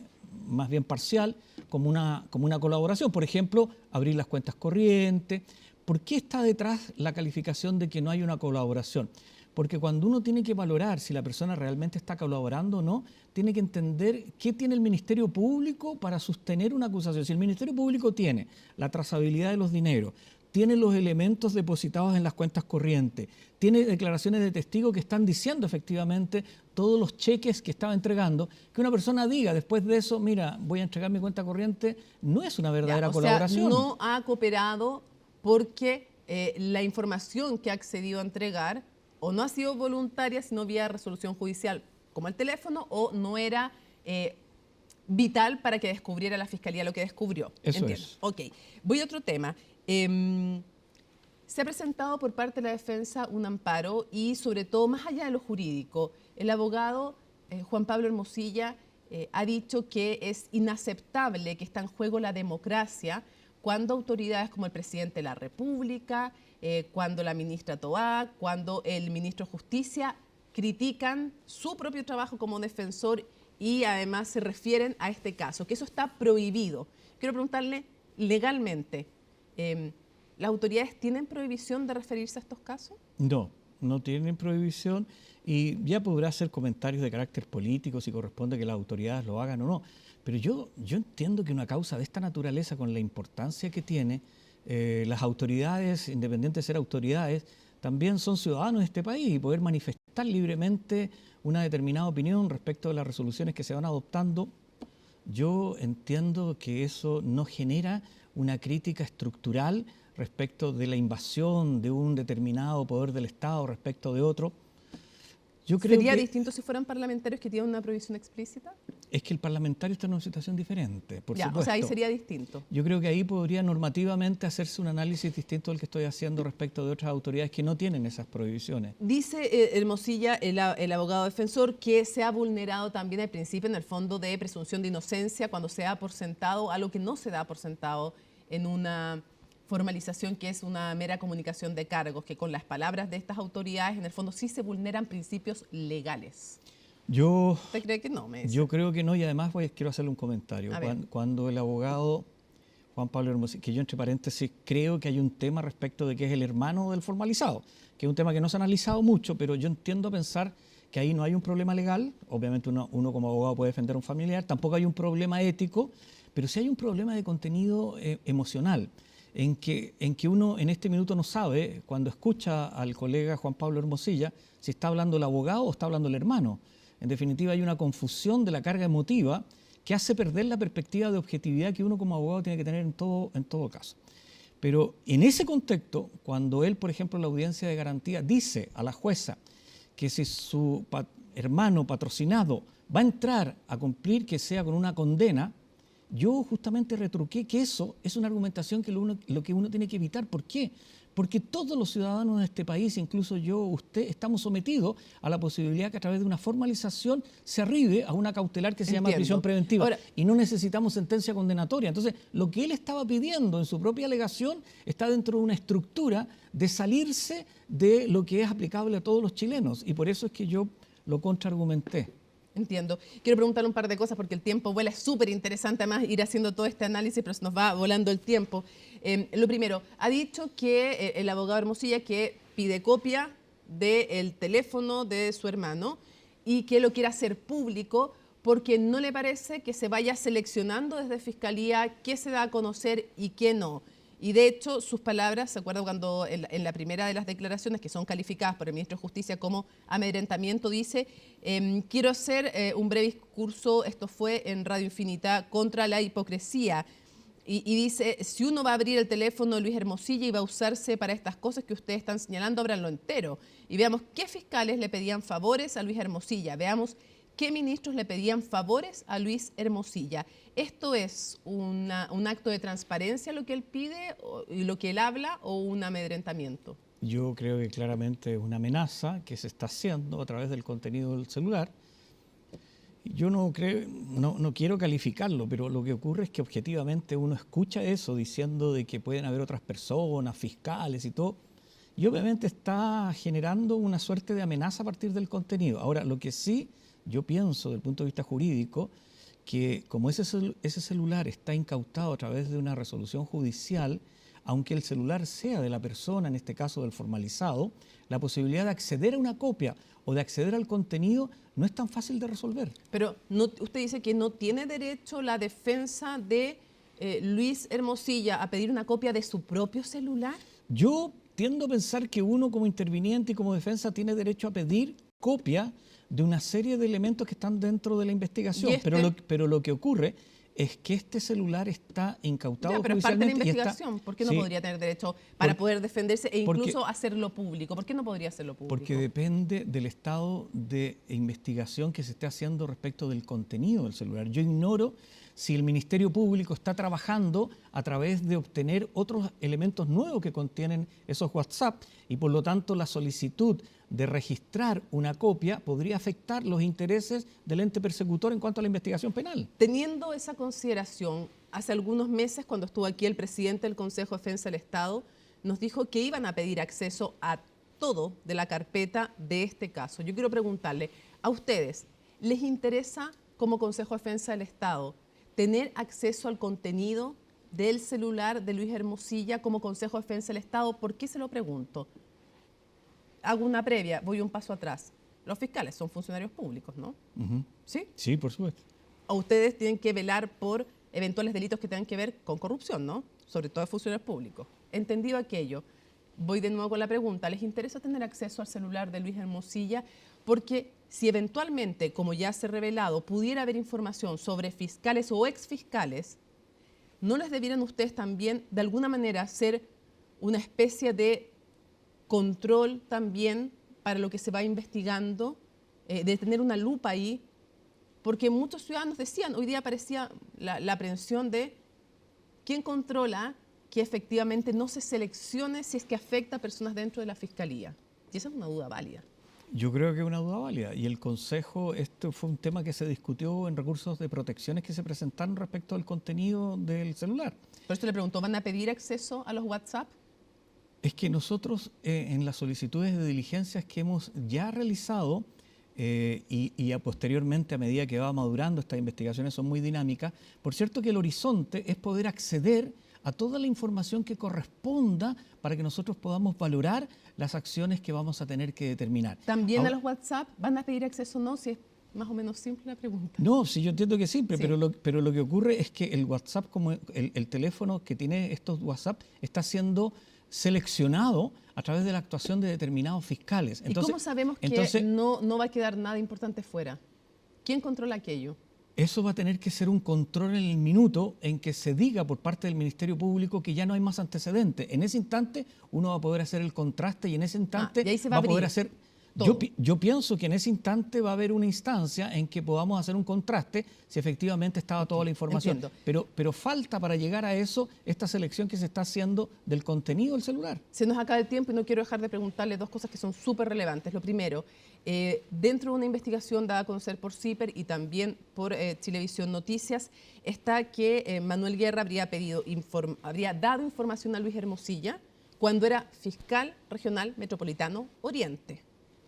S2: más bien parcial como una colaboración. Por ejemplo, abrir las cuentas corrientes. ¿Por qué está detrás la calificación de que no hay una colaboración? Porque cuando uno tiene que valorar si la persona realmente está colaborando o no, tiene que entender qué tiene el Ministerio Público para sostener una acusación. Si el Ministerio Público tiene la trazabilidad de los dineros, tiene los elementos depositados en las cuentas corrientes, tiene declaraciones de testigos que están diciendo efectivamente todos los cheques que estaba entregando, que una persona diga después de eso, mira, voy a entregar mi cuenta corriente, no es una verdadera colaboración.
S1: O sea, no ha cooperado porque la información que ha accedido a entregar o no ha sido voluntaria, sino vía resolución judicial, como el teléfono, o no era vital para que descubriera la Fiscalía lo que descubrió.
S2: Eso
S1: Entiendo.
S2: es.
S1: Ok, voy a otro tema. Se ha presentado por parte de la defensa un amparo y, sobre todo, más allá de lo jurídico, el abogado Juan Pablo Hermosilla ha dicho que es inaceptable que está en juego la democracia cuando autoridades como el presidente de la República, cuando la ministra Toá, cuando el ministro de Justicia critican su propio trabajo como defensor y además se refieren a este caso, que eso está prohibido. Quiero preguntarle legalmente, ¿las autoridades tienen prohibición de referirse a estos casos?
S2: No, no tienen prohibición y ya podrá hacer comentarios de carácter político si corresponde que las autoridades lo hagan o no. Pero yo entiendo que una causa de esta naturaleza, con la importancia que tiene, las autoridades, independientes de ser autoridades, también son ciudadanos de este país y poder manifestar libremente una determinada opinión respecto de las resoluciones que se van adoptando. Yo entiendo que eso no genera una crítica estructural respecto de la invasión de un determinado poder del Estado respecto de otro. Yo creo
S1: ¿Sería
S2: que
S1: distinto si fueran parlamentarios que tienen una prohibición explícita?
S2: es que el parlamentario está en una situación diferente, por supuesto.
S1: O sea, ahí sería distinto.
S2: Yo creo que ahí podría normativamente hacerse un análisis distinto al que estoy haciendo respecto de otras autoridades que no tienen esas prohibiciones.
S1: Dice Hermosilla, el abogado defensor, que se ha vulnerado también el principio, en el fondo, de presunción de inocencia cuando se da por sentado algo que no se da por sentado en una formalización que es una mera comunicación de cargos, que con las palabras de estas autoridades, en el fondo, sí se vulneran principios legales. ¿Usted cree que no?
S2: Yo creo que no, y además quiero hacerle un comentario. Cuando el abogado Juan Pablo Hermosilla, que yo entre paréntesis creo que hay un tema respecto de que es el hermano del formalizado, que es un tema que no se ha analizado mucho, pero yo entiendo a pensar que ahí no hay un problema legal, obviamente uno como abogado puede defender a un familiar, tampoco hay un problema ético, pero sí hay un problema de contenido emocional, en que uno en este minuto no sabe, cuando escucha al colega Juan Pablo Hermosilla, si está hablando el abogado o está hablando el hermano. En definitiva, hay una confusión de la carga emotiva que hace perder la perspectiva de objetividad que uno como abogado tiene que tener en todo caso. Pero en ese contexto, cuando él, por ejemplo, en la audiencia de garantía, dice a la jueza que si su hermano patrocinado va a entrar a cumplir, que sea con una condena, yo justamente retruqué que eso es una argumentación que lo que uno tiene que evitar. ¿Por qué? Porque todos los ciudadanos de este país, incluso yo, usted, estamos sometidos a la posibilidad que a través de una formalización se arribe a una cautelar que se llama prisión preventiva. Ahora, y no necesitamos sentencia condenatoria. Entonces, lo que él estaba pidiendo en su propia alegación está dentro de una estructura de salirse de lo que es aplicable a todos los chilenos. Y por eso es que yo lo contraargumenté.
S1: Entiendo. Quiero preguntarle un par de cosas porque el tiempo vuela, es súper interesante además ir haciendo todo este análisis, pero se nos va volando el tiempo. Lo primero, ha dicho que el abogado Hermosilla que pide copia del teléfono de su hermano y que lo quiere hacer público porque no le parece que se vaya seleccionando desde Fiscalía qué se da a conocer y qué no. Y de hecho, sus palabras, ¿se acuerda cuando en la primera de las declaraciones, que son calificadas por el ministro de Justicia como amedrentamiento, dice, quiero hacer un breve discurso, esto fue en Radio Infinita, contra la hipocresía. Y dice, si uno va a abrir el teléfono de Luis Hermosilla y va a usarse para estas cosas que ustedes están señalando, ábranlo entero. Y veamos qué fiscales le pedían favores a Luis Hermosilla. Veamos qué ministros le pedían favores a Luis Hermosilla. ¿Esto es un acto de transparencia lo que él pide y lo que él habla o un amedrentamiento?
S2: Yo creo que claramente es una amenaza que se está haciendo a través del contenido del celular. Yo no quiero calificarlo, pero lo que ocurre es que objetivamente uno escucha eso diciendo de que pueden haber otras personas, fiscales y todo, y obviamente está generando una suerte de amenaza a partir del contenido. Ahora, lo que sí yo pienso desde el punto de vista jurídico, que como ese celular está incautado a través de una resolución judicial, aunque el celular sea de la persona, en este caso del formalizado, la posibilidad de acceder a una copia o de acceder al contenido no es tan fácil de resolver.
S1: Pero usted dice que no tiene derecho la defensa de Luis Hermosilla a pedir una copia de su propio celular.
S2: Yo tiendo a pensar que uno como interviniente y como defensa tiene derecho a pedir copia de una serie de elementos que están dentro de la investigación. Pero lo que ocurre es que este celular está incautado
S1: pero judicialmente. Pero es parte de la investigación. ¿Por qué no
S2: sí,
S1: podría tener derecho para poder defenderse e incluso hacerlo público? ¿Por qué no podría hacerlo público?
S2: Porque depende del estado de investigación que se esté haciendo respecto del contenido del celular. Yo ignoro si el Ministerio Público está trabajando a través de obtener otros elementos nuevos que contienen esos WhatsApp y por lo tanto la solicitud de registrar una copia podría afectar los intereses del ente persecutor en cuanto a la investigación penal.
S1: Teniendo esa consideración, hace algunos meses cuando estuvo aquí el presidente del Consejo de Defensa del Estado, nos dijo que iban a pedir acceso a todo de la carpeta de este caso. Yo quiero preguntarle, ¿a ustedes les interesa como Consejo de Defensa del Estado tener acceso al contenido del celular de Luis Hermosilla como Consejo de Defensa del Estado? ¿Por qué se lo pregunto? Hago una previa, voy un paso atrás. Los fiscales son funcionarios públicos, ¿no? ¿Sí?
S2: Sí, por supuesto.
S1: O ustedes tienen que velar por eventuales delitos que tengan que ver con corrupción, ¿no? Sobre todo de funcionarios públicos. Entendido aquello, voy de nuevo con la pregunta. ¿Les interesa tener acceso al celular de Luis Hermosilla? Porque si eventualmente, como ya se ha revelado, pudiera haber información sobre fiscales o exfiscales, ¿no les debieran ustedes también, de alguna manera, hacer una especie de control también para lo que se va investigando, de tener una lupa ahí? Porque muchos ciudadanos decían, hoy día aparecía la aprehensión de quién controla que efectivamente no se seleccione si es que afecta a personas dentro de la Fiscalía. Y esa es una duda válida.
S2: Yo creo que es una duda válida. Y el Consejo, esto fue un tema que se discutió en recursos de protecciones que se presentaron respecto al contenido del celular.
S1: Por eso le pregunto, ¿van a pedir acceso a los WhatsApp?
S2: Es que nosotros en las solicitudes de diligencias que hemos ya realizado y posteriormente a medida que va madurando, estas investigaciones son muy dinámicas, por cierto que el horizonte es poder acceder a toda la información que corresponda para que nosotros podamos valorar las acciones que vamos a tener que determinar.
S1: ¿También ahora, a los WhatsApp van a pedir acceso o no? Si es más o menos simple la pregunta.
S2: No, sí, yo entiendo que simple, sí. pero lo que ocurre es que el WhatsApp, como el teléfono que tiene estos WhatsApp, está siendo seleccionado a través de la actuación de determinados fiscales.
S1: Entonces, ¿y cómo sabemos que no va a quedar nada importante fuera? ¿Quién controla aquello?
S2: Eso va a tener que ser un control en el minuto en que se diga por parte del Ministerio Público que ya no hay más antecedentes. En ese instante uno va a poder hacer el contraste y en ese instante
S1: va a poder
S2: hacer... Yo pienso que en ese instante va a haber una instancia en que podamos hacer un contraste si efectivamente estaba toda la información. Pero falta para llegar a eso esta selección que se está haciendo del contenido del celular.
S1: Se nos acaba el tiempo y no quiero dejar de preguntarle dos cosas que son súper relevantes. Lo primero, dentro de una investigación dada a conocer por CIPER y también por Chilevisión Noticias, está que Manuel Guerra habría dado información a Luis Hermosilla cuando era fiscal regional metropolitano Oriente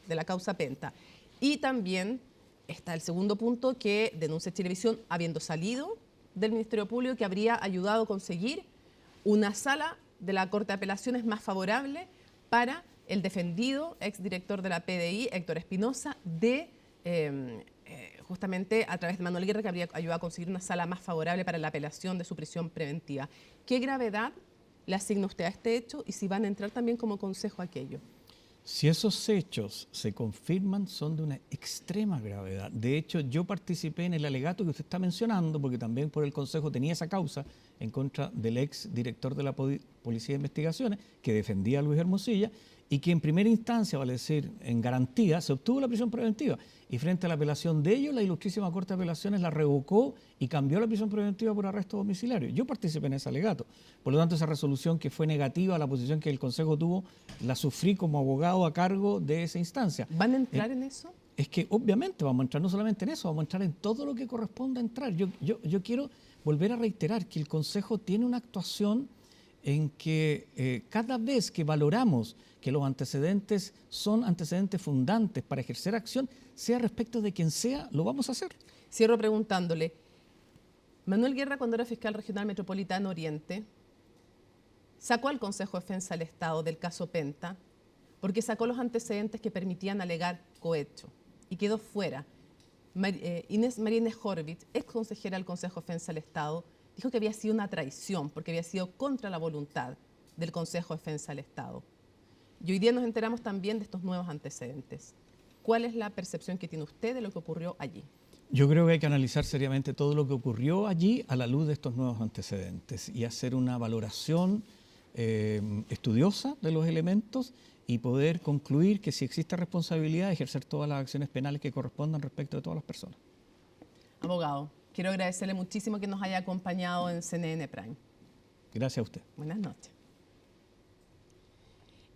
S1: de la causa Penta. Y también está el segundo punto que denuncia Chilevisión, habiendo salido del Ministerio Público, que habría ayudado a conseguir una sala de la Corte de Apelaciones más favorable para el defendido exdirector de la PDI, Héctor Espinosa, justamente a través de Manuel Guerra, que habría ayudado a conseguir una sala más favorable para la apelación de su prisión preventiva. ¿Qué gravedad le asigna usted a este hecho y si van a entrar también como consejo a aquello?
S2: Si esos hechos se confirman, son de una extrema gravedad. De hecho, yo participé en el alegato que usted está mencionando, porque también por el Consejo tenía esa causa en contra del ex director de la Policía de Investigaciones, que defendía a Luis Hermosilla, y que en primera instancia, vale decir, en garantía, se obtuvo la prisión preventiva. Y frente a la apelación de ellos, la Ilustrísima Corte de Apelaciones la revocó y cambió la prisión preventiva por arresto domiciliario. Yo participé en ese alegato. Por lo tanto, esa resolución que fue negativa a la posición que el Consejo tuvo, la sufrí como abogado a cargo de esa instancia.
S1: ¿Van a entrar en eso?
S2: Es que obviamente vamos a entrar no solamente en eso, vamos a entrar en todo lo que corresponda entrar. Yo quiero volver a reiterar que el Consejo tiene una actuación en que cada vez que valoramos que los antecedentes son antecedentes fundantes para ejercer acción, sea respecto de quien sea, lo vamos a hacer.
S1: Cierro preguntándole, Manuel Guerra, cuando era fiscal regional metropolitano Oriente, sacó al Consejo de Defensa del Estado del caso Penta porque sacó los antecedentes que permitían alegar cohecho y quedó fuera. Inés María Horvitz, ex consejera del Consejo de Defensa del Estado, dijo que había sido una traición porque había sido contra la voluntad del Consejo de Defensa del Estado. Y hoy día nos enteramos también de estos nuevos antecedentes. ¿Cuál es la percepción que tiene usted de lo que ocurrió allí?
S2: Yo creo que hay que analizar seriamente todo lo que ocurrió allí a la luz de estos nuevos antecedentes y hacer una valoración estudiosa de los elementos y poder concluir que si existe responsabilidad, ejercer todas las acciones penales que correspondan respecto de todas las personas.
S1: Abogado, quiero agradecerle muchísimo que nos haya acompañado en CNN Prime.
S2: Gracias a usted.
S1: Buenas noches.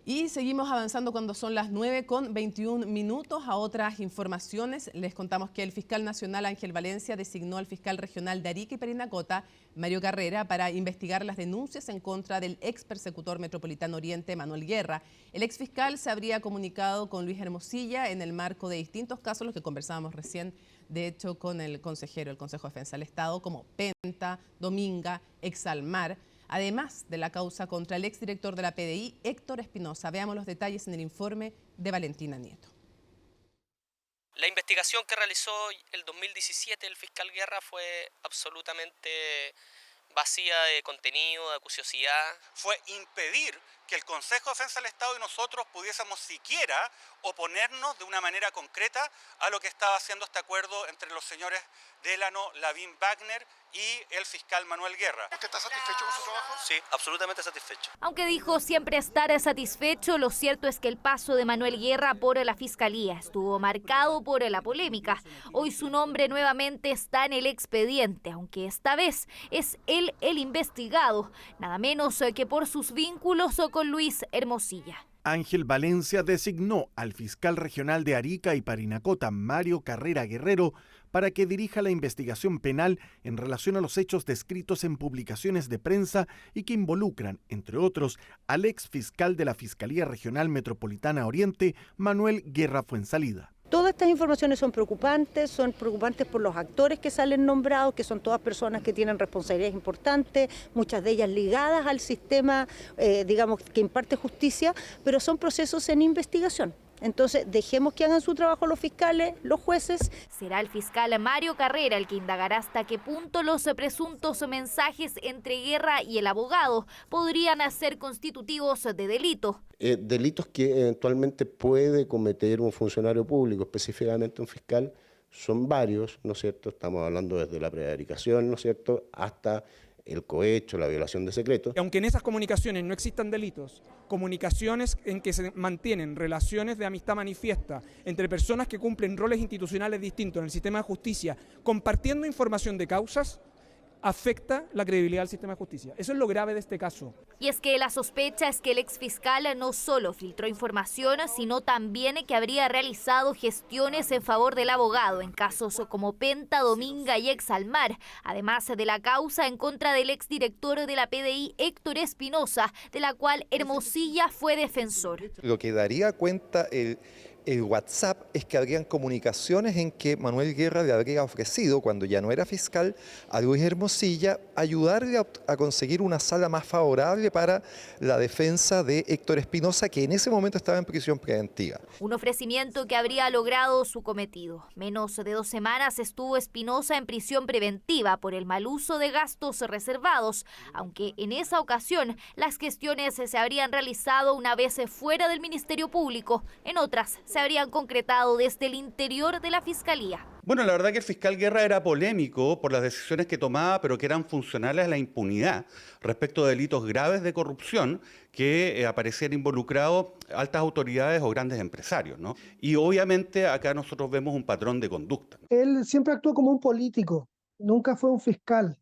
S1: Y seguimos avanzando cuando son las 9:21 a otras informaciones. Les contamos que el fiscal nacional Ángel Valencia designó al fiscal regional de Arica y Parinacota, Mario Carrera, para investigar las denuncias en contra del ex persecutor metropolitano Oriente, Manuel Guerra. El ex fiscal se habría comunicado con Luis Hermosilla en el marco de distintos casos, los que conversábamos recién, de hecho, con el consejero del Consejo de Defensa del Estado, como Penta, Dominga, Exalmar, además de la causa contra el exdirector de la PDI, Héctor Espinosa. Veamos los detalles en el informe de Valentina Nieto.
S4: La investigación que realizó el 2017 el fiscal Guerra fue absolutamente vacía de contenido, de acuciosidad.
S7: Fue impedir que el Consejo de Defensa del Estado y nosotros pudiésemos siquiera oponernos de una manera concreta a lo que estaba haciendo este acuerdo entre los señores Delano, Lavín, Wagner y el fiscal Manuel Guerra. ¿Usted está satisfecho con su trabajo?
S4: Sí, absolutamente satisfecho.
S8: Aunque dijo siempre estar satisfecho, lo cierto es que el paso de Manuel Guerra por la Fiscalía estuvo marcado por la polémica. Hoy su nombre nuevamente está en el expediente, aunque esta vez es él el investigado, nada menos que por sus vínculos con Luis Hermosilla.
S12: Ángel Valencia designó al fiscal regional de Arica y Parinacota, Mario Carrera Guerrero, para que dirija la investigación penal en relación a los hechos descritos en publicaciones de prensa y que involucran, entre otros, al ex fiscal de la Fiscalía Regional Metropolitana Oriente, Manuel Guerra Fuensalida.
S6: Todas estas informaciones son preocupantes por los actores que salen nombrados, que son todas personas que tienen responsabilidades importantes, muchas de ellas ligadas al sistema, digamos, que imparte justicia, pero son procesos en investigación. Entonces, dejemos que hagan su trabajo los fiscales, los jueces.
S8: Será el fiscal Mario Carrera el que indagará hasta qué punto los presuntos mensajes entre Guerra y el abogado podrían ser constitutivos de delito.
S15: Delitos que eventualmente puede cometer un funcionario público, específicamente un fiscal, son varios, ¿no es cierto? Estamos hablando desde la prevaricación, ¿no es cierto?, hasta el cohecho, la violación de secretos.
S14: Aunque en esas comunicaciones no existan delitos, comunicaciones en que se mantienen relaciones de amistad manifiesta entre personas que cumplen roles institucionales distintos en el sistema de justicia, compartiendo información de causas, afecta la credibilidad del sistema de justicia. Eso es lo grave de este caso.
S8: Y es que la sospecha es que el exfiscal no solo filtró información, sino también que habría realizado gestiones en favor del abogado en casos como Penta, Dominga y Exalmar, además de la causa en contra del exdirector de la PDI, Héctor Espinosa, de la cual Hermosilla fue defensor.
S3: Lo que daría cuenta el WhatsApp es que habrían comunicaciones en que Manuel Guerra le habría ofrecido, cuando ya no era fiscal, a Luis Hermosilla ayudarle a conseguir una sala más favorable para la defensa de Héctor Espinosa, que en ese momento estaba en prisión preventiva.
S8: Un ofrecimiento que habría logrado su cometido. Menos de 2 semanas estuvo Espinosa en prisión preventiva por el mal uso de gastos reservados, aunque en esa ocasión las gestiones se habrían realizado una vez fuera del Ministerio Público, en otras se habrían concretado desde el interior de la Fiscalía.
S7: Bueno, la verdad que el fiscal Guerra era polémico por las decisiones que tomaba, pero que eran funcionales a la impunidad respecto de delitos graves de corrupción que aparecían involucrados altas autoridades o grandes empresarios, ¿no? Y obviamente acá nosotros vemos un patrón de conducta.
S5: Él siempre actuó como un político, nunca fue un fiscal.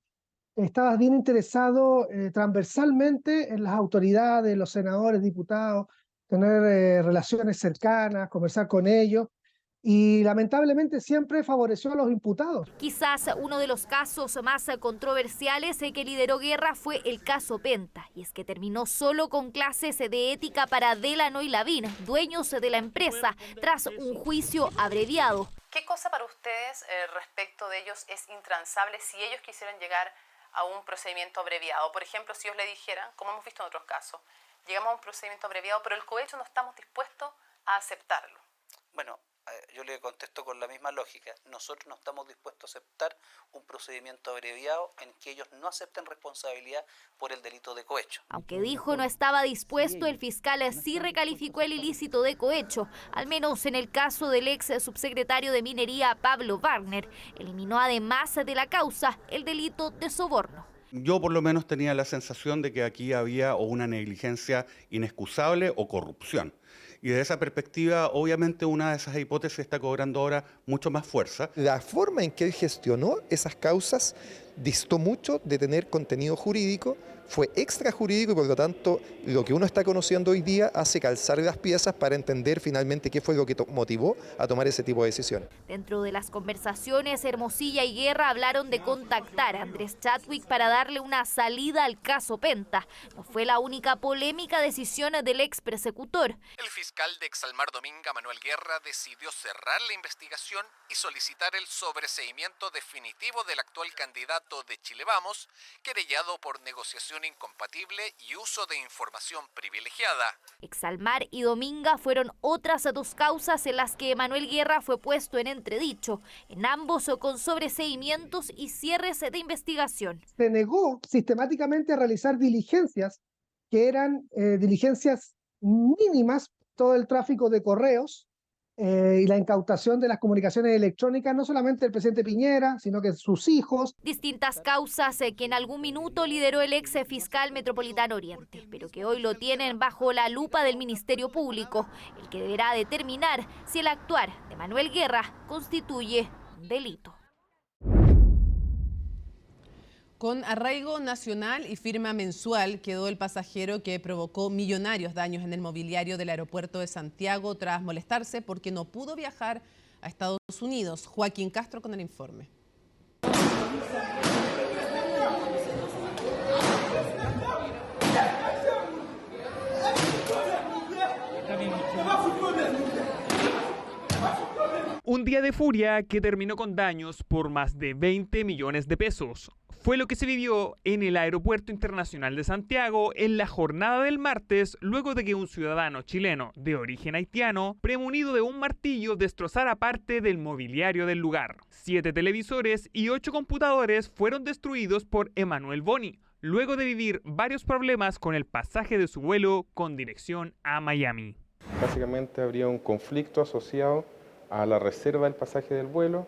S5: Estaba bien interesado transversalmente en las autoridades, los senadores, diputados, tener relaciones cercanas, conversar con ellos, y lamentablemente siempre favoreció a los imputados.
S8: Quizás uno de los casos más controversiales que lideró Guerra fue el caso Penta, y es que terminó solo con clases de ética para Delano y Lavín, dueños de la empresa, tras un juicio abreviado.
S1: ¿Qué cosa para ustedes respecto de ellos es intransable si ellos quisieran llegar a un procedimiento abreviado? Por ejemplo, si ellos le dijeran, como hemos visto en otros casos, llegamos a un procedimiento abreviado, pero el cohecho no estamos dispuestos a aceptarlo.
S16: Bueno, yo le contesto con la misma lógica. Nosotros no estamos dispuestos a aceptar un procedimiento abreviado en que ellos no acepten responsabilidad por el delito de cohecho.
S8: Aunque dijo no estaba dispuesto, el fiscal sí recalificó el ilícito de cohecho, al menos en el caso del ex subsecretario de Minería, Pablo Wagner. Eliminó además de la causa el delito de soborno.
S7: Yo por lo menos tenía la sensación de que aquí había o una negligencia inexcusable o corrupción. Y desde esa perspectiva, obviamente, una de esas hipótesis está cobrando ahora mucho más fuerza.
S3: La forma en que él gestionó esas causas distó mucho de tener contenido jurídico, fue extrajurídico y por lo tanto lo que uno está conociendo hoy día hace calzar las piezas para entender finalmente qué fue lo que motivó a tomar ese tipo de decisiones.
S8: Dentro de las conversaciones, Hermosilla y Guerra hablaron de contactar a Andrés Chadwick para darle una salida al caso Penta. No fue la única polémica decisión del ex persecutor.
S17: El fiscal de Exalmar Dominga, Manuel Guerra, decidió cerrar la investigación y solicitar el sobreseimiento definitivo del actual candidato de Chile Vamos, querellado por negociación incompatible y uso de información privilegiada.
S8: Exalmar y Dominga fueron otras 2 causas en las que Manuel Guerra fue puesto en entredicho, en ambos con sobreseimientos y cierres de investigación.
S5: Se negó sistemáticamente a realizar diligencias que eran diligencias mínimas, todo el tráfico de correos y la incautación de las comunicaciones electrónicas, no solamente del presidente Piñera, sino que sus hijos.
S8: Distintas causas que en algún minuto lideró el ex fiscal Metropolitano Oriente, pero que hoy lo tienen bajo la lupa del Ministerio Público, el que deberá determinar si el actuar de Manuel Guerra constituye un delito.
S1: Con arraigo nacional y firma mensual quedó el pasajero que provocó millonarios daños en el mobiliario del aeropuerto de Santiago tras molestarse porque no pudo viajar a Estados Unidos. Joaquín Castro con el informe.
S18: Un día de furia que terminó con daños por más de 20 millones de pesos. Fue lo que se vivió en el Aeropuerto Internacional de Santiago en la jornada del martes, luego de que un ciudadano chileno de origen haitiano, premunido de un martillo, destrozara parte del mobiliario del lugar. 7 televisores y 8 computadores fueron destruidos por Emanuel Boni, luego de vivir varios problemas con el pasaje de su vuelo con dirección a Miami.
S20: Básicamente habría un conflicto asociado a la reserva del pasaje del vuelo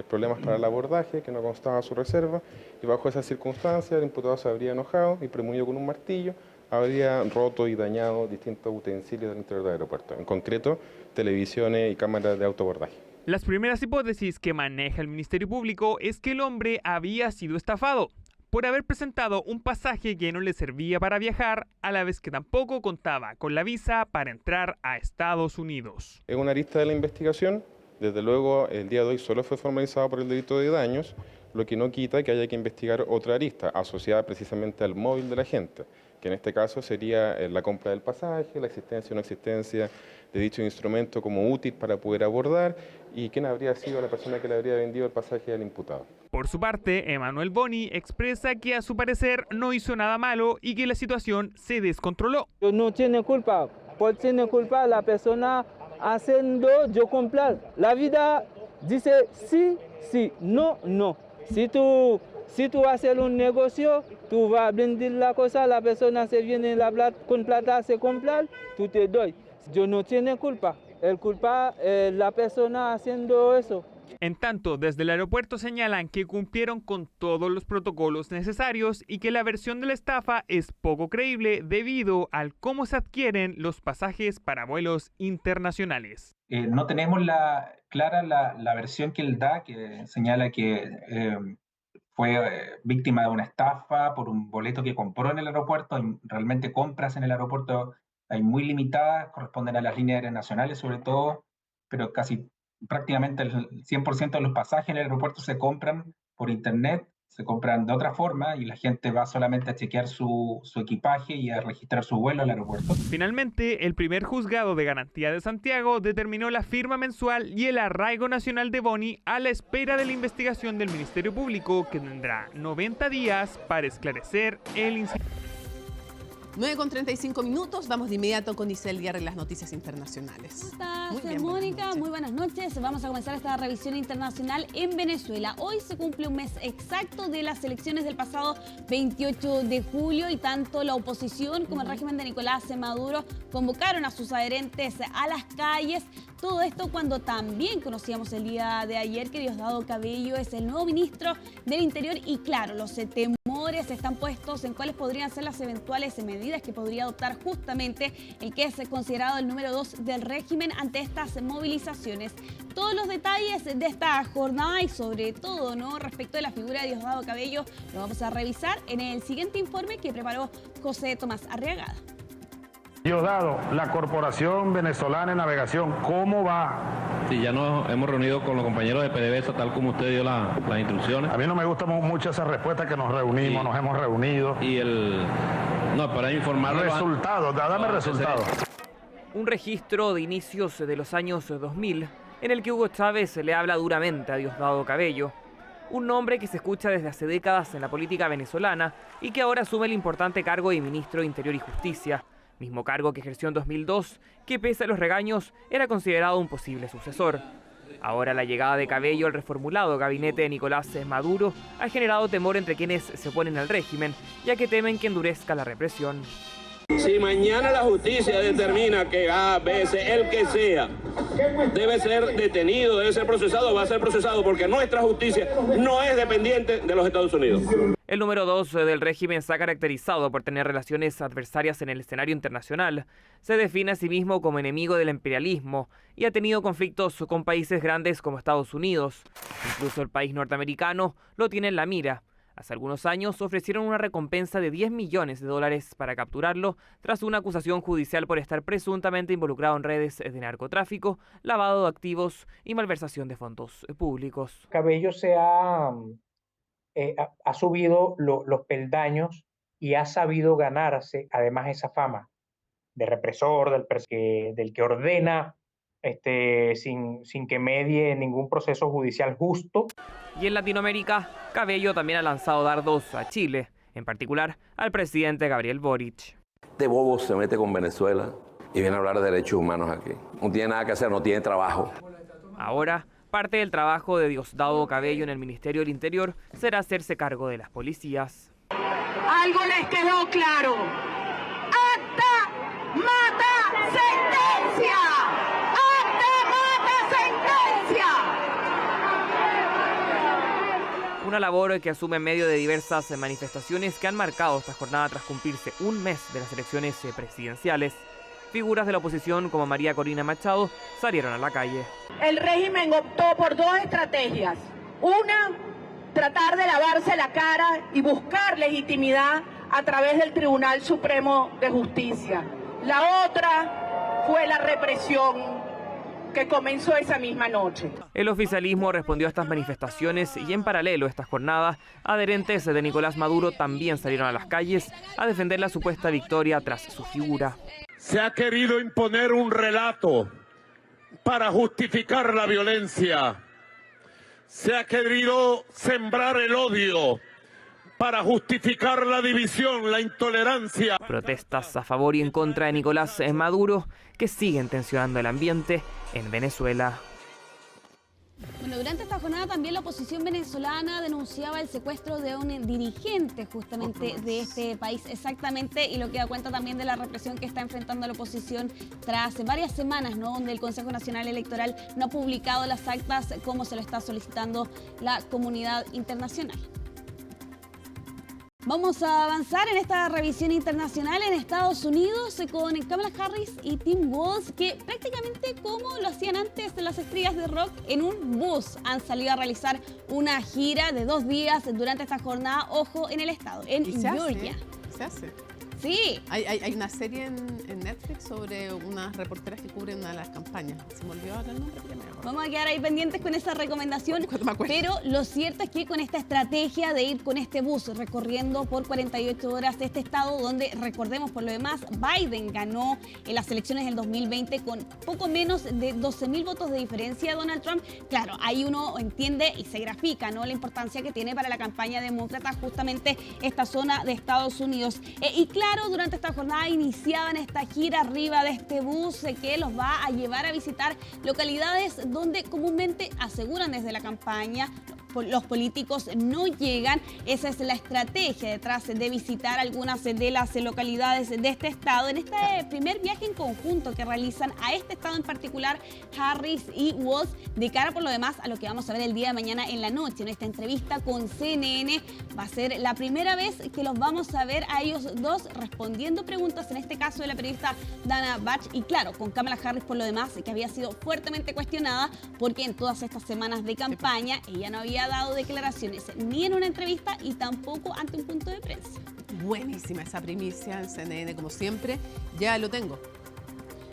S20: problemas para el abordaje, que no constaba su reserva, y bajo esas circunstancias el imputado se habría enojado y premunido con un martillo, habría roto y dañado distintos utensilios del interior del aeropuerto, en concreto televisiones y cámaras de autoabordaje.
S18: Las primeras hipótesis que maneja el Ministerio Público es que el hombre había sido estafado por haber presentado un pasaje que no le servía para viajar, a la vez que tampoco contaba con la visa para entrar a Estados Unidos.
S20: Es una arista de la investigación. Desde luego, el día de hoy solo fue formalizado por el delito de daños, lo que no quita que haya que investigar otra arista asociada precisamente al móvil de la gente, que en este caso sería la compra del pasaje, la existencia o no existencia de dicho instrumento como útil para poder abordar y quién habría sido la persona que le habría vendido el pasaje al imputado.
S18: Por su parte, Emanuel Boni expresa que a su parecer no hizo nada malo y que la situación se descontroló.
S21: No tiene culpa, por tener culpa la persona haciendo yo comprar. La vida dice sí, sí, no, no. Si tú haces un negocio, tú vas a vender la cosa, la persona se viene con plata, se comprar, tú te doy. Yo no tiene culpa. El culpa es la persona haciendo eso.
S18: En tanto, desde el aeropuerto señalan que cumplieron con todos los protocolos necesarios y que la versión de la estafa es poco creíble debido al cómo se adquieren los pasajes para vuelos internacionales.
S22: No tenemos clara la versión que él da, que señala que fue víctima de una estafa por un boleto que compró en el aeropuerto. Realmente compras en el aeropuerto hay muy limitadas, corresponden a las líneas aéreas nacionales sobre todo, pero prácticamente el 100% de los pasajes en el aeropuerto se compran por internet, se compran de otra forma y la gente va solamente a chequear su equipaje y a registrar su vuelo al aeropuerto.
S18: Finalmente, el primer juzgado de garantía de Santiago determinó la firma mensual y el arraigo nacional de Boni a la espera de la investigación del Ministerio Público, que tendrá 90 días para esclarecer el incidente.
S1: 9:35 minutos, vamos de inmediato con Isel Guerra y las noticias internacionales.
S24: ¿Cómo estás, Mónica? Muy buenas noches. Vamos a comenzar esta revisión internacional en Venezuela. Hoy se cumple un mes exacto de las elecciones del pasado 28 de julio y tanto la oposición como el régimen de Nicolás Maduro convocaron a sus adherentes a las calles. Todo esto cuando también conocíamos el día de ayer que Diosdado Cabello es el nuevo ministro del Interior y claro, los temores están puestos en cuáles podrían ser las eventuales medidas que podría adoptar justamente el que es considerado el número 2 del régimen ante estas movilizaciones. Todos los detalles de esta jornada y sobre todo, ¿no?, respecto de la figura de Diosdado Cabello lo vamos a revisar en el siguiente informe que preparó José Tomás Arriagada.
S25: Diosdado, la Corporación Venezolana de Navegación, ¿cómo va?
S26: Sí, ya nos hemos reunido con los compañeros de PDVSA, tal como usted dio las instrucciones.
S25: A mí no me gusta mucho esa respuesta que nos reunimos, nos hemos reunido.
S26: Y para informarlo.
S25: Resultados, dame resultados.
S27: Un registro de inicios de los años 2000, en el que Hugo Chávez le habla duramente a Diosdado Cabello, un nombre que se escucha desde hace décadas en la política venezolana y que ahora asume el importante cargo de ministro de Interior y Justicia, mismo cargo que ejerció en 2002, que pese a los regaños era considerado un posible sucesor. Ahora la llegada de Cabello al reformulado gabinete de Nicolás Maduro ha generado temor entre quienes se oponen al régimen, ya que temen que endurezca la represión.
S28: Si mañana la justicia determina que A, B, C, el que sea, debe ser detenido, debe ser procesado, va a ser procesado porque nuestra justicia no es dependiente de los Estados Unidos.
S27: El número 2 del régimen se ha caracterizado por tener relaciones adversarias en el escenario internacional. Se define a sí mismo como enemigo del imperialismo y ha tenido conflictos con países grandes como Estados Unidos. Incluso el país norteamericano lo tiene en la mira. Hace algunos años ofrecieron una recompensa de $10 millones para capturarlo tras una acusación judicial por estar presuntamente involucrado en redes de narcotráfico, lavado de activos y malversación de fondos públicos.
S29: Cabello ha subido los peldaños y ha sabido ganarse además esa fama de represor, del que ordena sin que medie ningún proceso judicial justo.
S27: Y en Latinoamérica, Cabello también ha lanzado dardos a Chile, en particular al presidente Gabriel Boric.
S30: Este bobo se mete con Venezuela y viene a hablar de derechos humanos aquí. No tiene nada que hacer, no tiene trabajo.
S27: Ahora, parte del trabajo de Diosdado Cabello en el Ministerio del Interior será hacerse cargo de las policías.
S31: Algo les quedó claro. ¡Acta, mata, sentencia! ¡Acta, mata, sentencia!
S27: Una labor que asume en medio de diversas manifestaciones que han marcado esta jornada tras cumplirse un mes de las elecciones presidenciales. Figuras de la oposición como María Corina Machado salieron a la calle.
S31: El régimen optó por dos estrategias. Una, tratar de lavarse la cara y buscar legitimidad a través del Tribunal Supremo de Justicia. La otra fue la represión que comenzó esa misma noche.
S27: El oficialismo respondió a estas manifestaciones y en paralelo a estas jornadas, adherentes de Nicolás Maduro también salieron a las calles a defender la supuesta victoria tras su figura.
S2: Se ha querido imponer un relato para justificar la violencia. Se ha querido sembrar el odio para justificar la división, la intolerancia.
S27: Protestas a favor y en contra de Nicolás Maduro que siguen tensionando el ambiente en Venezuela.
S24: Bueno, durante esta jornada también la oposición venezolana denunciaba el secuestro de un dirigente justamente de este país, exactamente, y lo que da cuenta también de la represión que está enfrentando la oposición tras varias semanas, ¿no?, donde el Consejo Nacional Electoral no ha publicado las actas como se lo está solicitando la comunidad internacional. Vamos a avanzar en esta revisión internacional en Estados Unidos con Kamala Harris y Tim Walz, que prácticamente como lo hacían antes las estrellas de rock, en un bus han salido a realizar una gira de 2 días durante esta jornada, ojo, en el estado, en Georgia.
S1: Se hace.
S24: Sí.
S1: Hay una serie en Netflix sobre unas reporteras que cubren una de las campañas. Se me olvidó ahora el nombre.
S24: Vamos a quedar ahí pendientes con esa recomendación. Pero lo cierto es que con esta estrategia de ir con este bus recorriendo por 48 horas este estado, donde recordemos por lo demás, Biden ganó en las elecciones del 2020 con poco menos de 12.000 votos de diferencia de Donald Trump. Claro, ahí uno entiende y se grafica, ¿no?, la importancia que tiene para la campaña demócrata justamente esta zona de Estados Unidos. Y claro, durante esta jornada iniciaban esta gira arriba de este bus que los va a llevar a visitar localidades donde comúnmente aseguran desde la campaña los políticos no llegan. Esa es la estrategia detrás de visitar algunas de las localidades de este estado. En este primer viaje en conjunto que realizan a este estado en particular, Harris y Walz, de cara por lo demás a lo que vamos a ver el día de mañana en la noche. En esta entrevista con CNN va a ser la primera vez que los vamos a ver a ellos dos respondiendo preguntas, en este caso de la periodista Dana Bach, y claro, con Kamala Harris por lo demás, que había sido fuertemente cuestionada porque en todas estas semanas de campaña ella no había dado declaraciones ni en una entrevista y tampoco ante un punto de prensa.
S1: Buenísima esa primicia en CNN, como siempre. Ya lo tengo.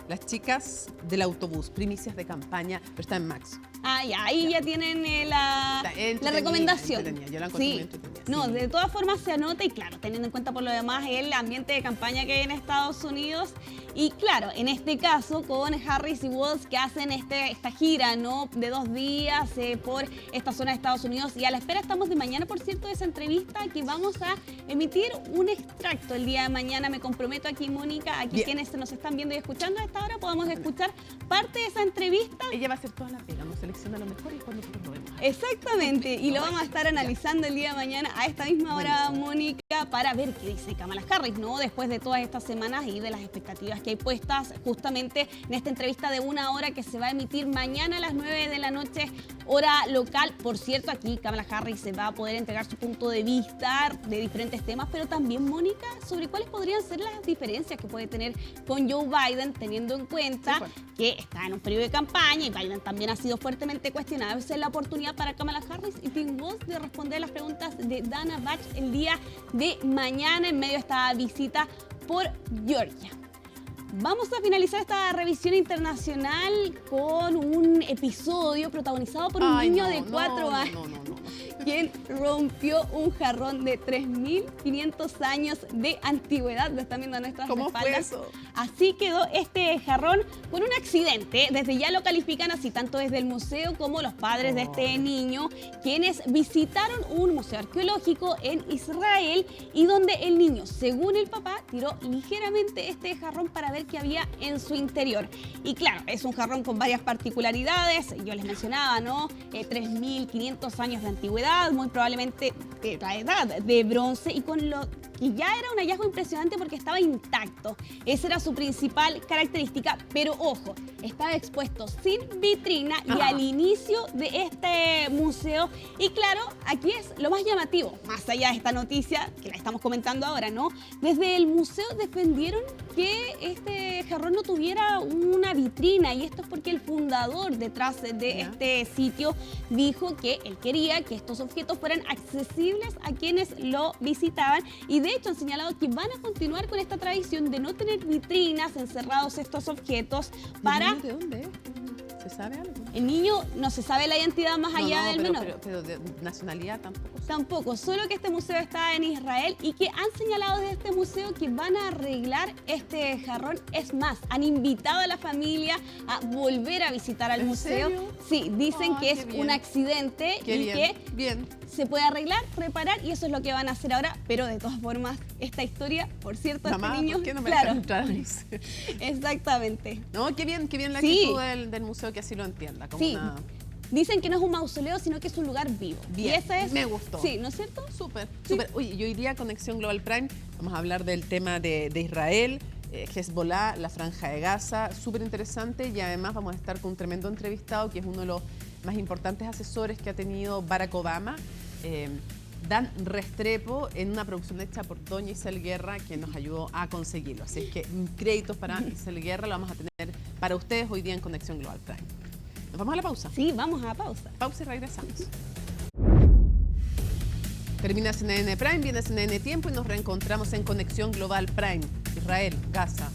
S1: Las chicas del autobús, primicias de campaña, pero está en Max.
S24: Ah, ya, ahí ya tienen la recomendación.
S1: Yo la encontré muy entretenida.
S24: No, de todas formas se anota y claro, teniendo en cuenta por lo demás el ambiente de campaña que hay en Estados Unidos. Y claro, en este caso con Harris y Walz, que hacen esta gira, ¿no?, de 2 días por esta zona de Estados Unidos. Y a la espera estamos de mañana, por cierto, de esa entrevista que vamos a emitir un extracto el día de mañana. Me comprometo aquí, Mónica, aquí quienes nos están viendo y escuchando a esta hora podamos escuchar parte de esa entrevista.
S1: Ella va a hacer toda la pega, nos selecciona lo mejor y cuando nosotros lo vemos.
S24: Exactamente, y lo vamos a estar analizando el día de mañana a esta misma hora, Mónica, para ver qué dice Kamala Harris, ¿no?, después de todas estas semanas y de las expectativas que hay puestas justamente en esta entrevista de 1 hora que se va a emitir mañana a las 9 de la noche, hora local. Por cierto, aquí Kamala Harris se va a poder entregar su punto de vista de diferentes temas, pero también, Mónica, sobre cuáles podrían ser las diferencias que puede tener con Joe Biden, teniendo en cuenta que está en un periodo de campaña y Biden también ha sido fuertemente cuestionado. Esa es la oportunidad para Kamala Harris y Tim Walz de responder las preguntas de Dana Bach el día de mañana en medio de esta visita por Georgia. Vamos a finalizar esta revisión internacional con un episodio protagonizado por un niño de 4 años. Quien rompió un jarrón de 3.500 años de antigüedad. Lo están viendo a nuestras espaldas.
S1: ¿Cómo fue eso?
S24: Así quedó este jarrón con un accidente. Desde ya lo califican así, tanto desde el museo como los padres de este niño, quienes visitaron un museo arqueológico en Israel y donde el niño, según el papá, tiró ligeramente este jarrón para ver qué había en su interior. Y claro, es un jarrón con varias particularidades. Yo les mencionaba, ¿no? 3.500 años de antigüedad, muy probablemente de la edad de bronce, y con lo y ya era un hallazgo impresionante porque estaba intacto. Esa era su principal característica, pero ojo, estaba expuesto sin vitrina y al inicio de este museo. Y claro, aquí es lo más llamativo, más allá de esta noticia que la estamos comentando ahora, ¿no? Desde el museo defendieron que este jarrón no tuviera una vitrina, y esto es porque el fundador detrás de este sitio dijo que él quería que estos objetos fueran accesibles a quienes lo visitaban, y de hecho han señalado que van a continuar con esta tradición de no tener vitrinas encerrados estos objetos para...
S1: ¿De dónde? ¿Se sabe algo?
S24: El niño no se sabe la identidad más allá del menor.
S1: Pero de nacionalidad tampoco.
S24: Tampoco, solo que este museo está en Israel y que han señalado desde este museo que van a arreglar este jarrón. Es más, han invitado a la familia a volver a visitar al museo.
S1: ¿En serio?
S24: Sí, dicen que es un accidente que se puede arreglar, reparar, y eso es lo que van a hacer ahora. Pero de todas formas, esta historia, por cierto,
S1: Mamá,
S24: este niño,
S1: ¿por qué no me
S24: claro,
S1: dejan entrar al museo?
S24: Exactamente.
S1: No, qué bien la actitud del museo, que así lo entienda. Como una...
S24: Dicen que no es un mausoleo, sino que es un lugar vivo.
S1: Bien,
S24: y esa es,
S1: me gustó.
S24: Sí, ¿no es cierto?
S1: Súper. Oye, y hoy día Conexión Global Prime vamos a hablar del tema de Israel, Hezbollah, la Franja de Gaza, súper interesante, y además vamos a estar con un tremendo entrevistado que es uno de los más importantes asesores que ha tenido Barack Obama, Dan Restrepo, en una producción hecha por doña Isel Guerra, que nos ayudó a conseguirlo. Así es que créditos para Isel Guerra lo vamos a tener para ustedes hoy día en Conexión Global Prime. ¿Nos vamos a la pausa?
S24: Sí, vamos a la pausa.
S1: Pausa y regresamos. Termina CNN Prime, viene CNN Tiempo y nos reencontramos en Conexión Global Prime. Israel, Gaza,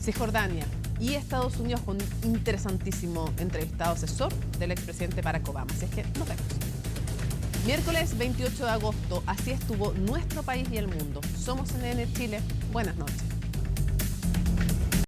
S1: Cisjordania y Estados Unidos con un interesantísimo entrevistado asesor del expresidente Barack Obama. Así es que nos vemos. Miércoles 28 de agosto, así estuvo nuestro país y el mundo. Somos CNN Chile. Buenas noches.